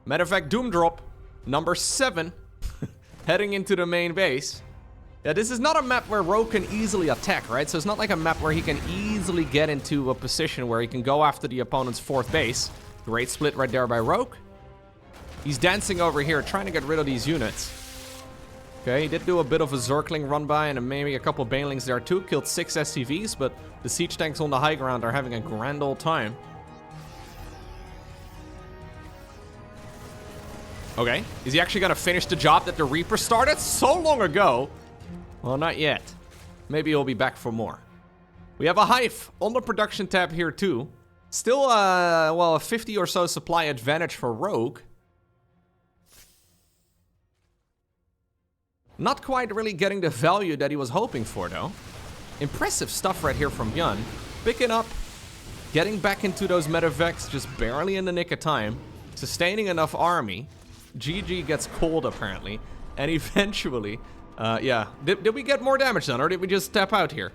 Matter of fact, Doom drop, number 7, heading into the main base. Yeah, this is not a map where Rogue can easily attack, right? So it's not like a map where he can easily get into a position where he can go after the opponent's 4th base. Great split right there by Rogue. He's dancing over here, trying to get rid of these units. Okay, he did do a bit of a Zergling run by and maybe a couple Banelings there too. Killed 6 SCVs, but the siege tanks on the high ground are having a grand old time. Okay, is he actually gonna finish the job that the Reaper started so long ago? Well, not yet. Maybe he'll be back for more. We have a Hive on the production tab here too. Still, well, a 50 or so supply advantage for Rogue. Not quite really getting the value that he was hoping for, though. Impressive stuff right here from ByuN. Picking up, getting back into those Metavex just barely in the nick of time. Sustaining enough army. GG gets cold, apparently. And eventually, yeah. Did we get more damage done, or did we just tap out here?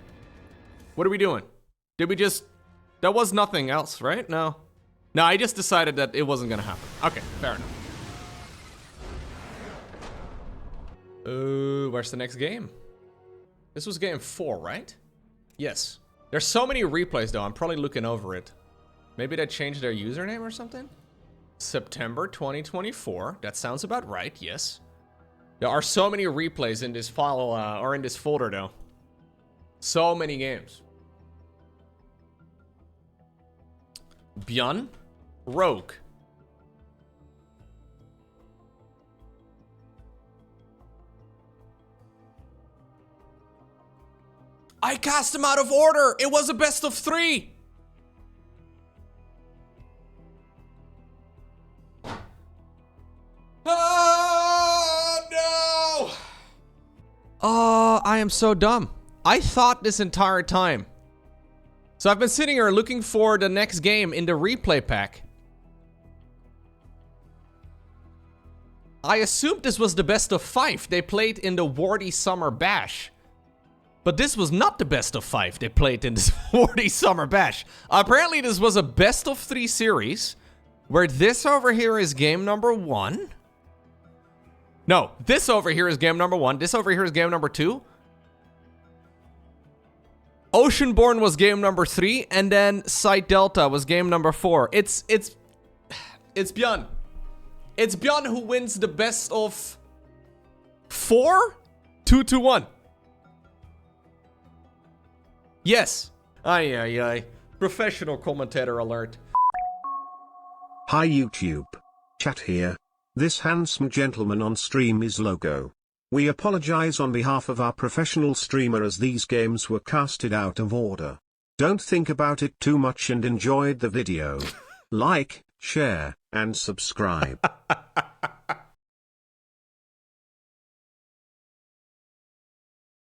What are we doing? Did we just... There was nothing else, right? No. No, I just decided that it wasn't gonna happen. Okay, fair enough. Where's the next game? This was game 4, right? Yes. There's so many replays though, I'm probably looking over it. Maybe they changed their username or something? September 2024, that sounds about right, yes. There are so many replays in this file, or in this folder though. So many games. ByuN, Rogue. I cast him out of order. It was a best of 3. Oh, no. Oh, I am so dumb. I thought this entire time. So I've been sitting here looking for the next game in the replay pack. I assumed this was the best of 5 they played in the Warty Summer Bash. But this was not the best of 5 they played in this Warty Summer Bash. Apparently this was a best of 3 series, where this over here is game number 1. No, this over here is game number 1. This over here is game number 2. Oceanborn was game number 3, and then Site Delta was game number 4. It's ByuN. It's ByuN who wins the best of 4 2-1. Yes. Aye, aye, aye. Professional commentator alert. Hi YouTube. Chat here. This handsome gentleman on stream is Lowko. We apologize on behalf of our professional streamer as these games were casted out of order. Don't think about it too much and enjoyed the video. Like, share, and subscribe.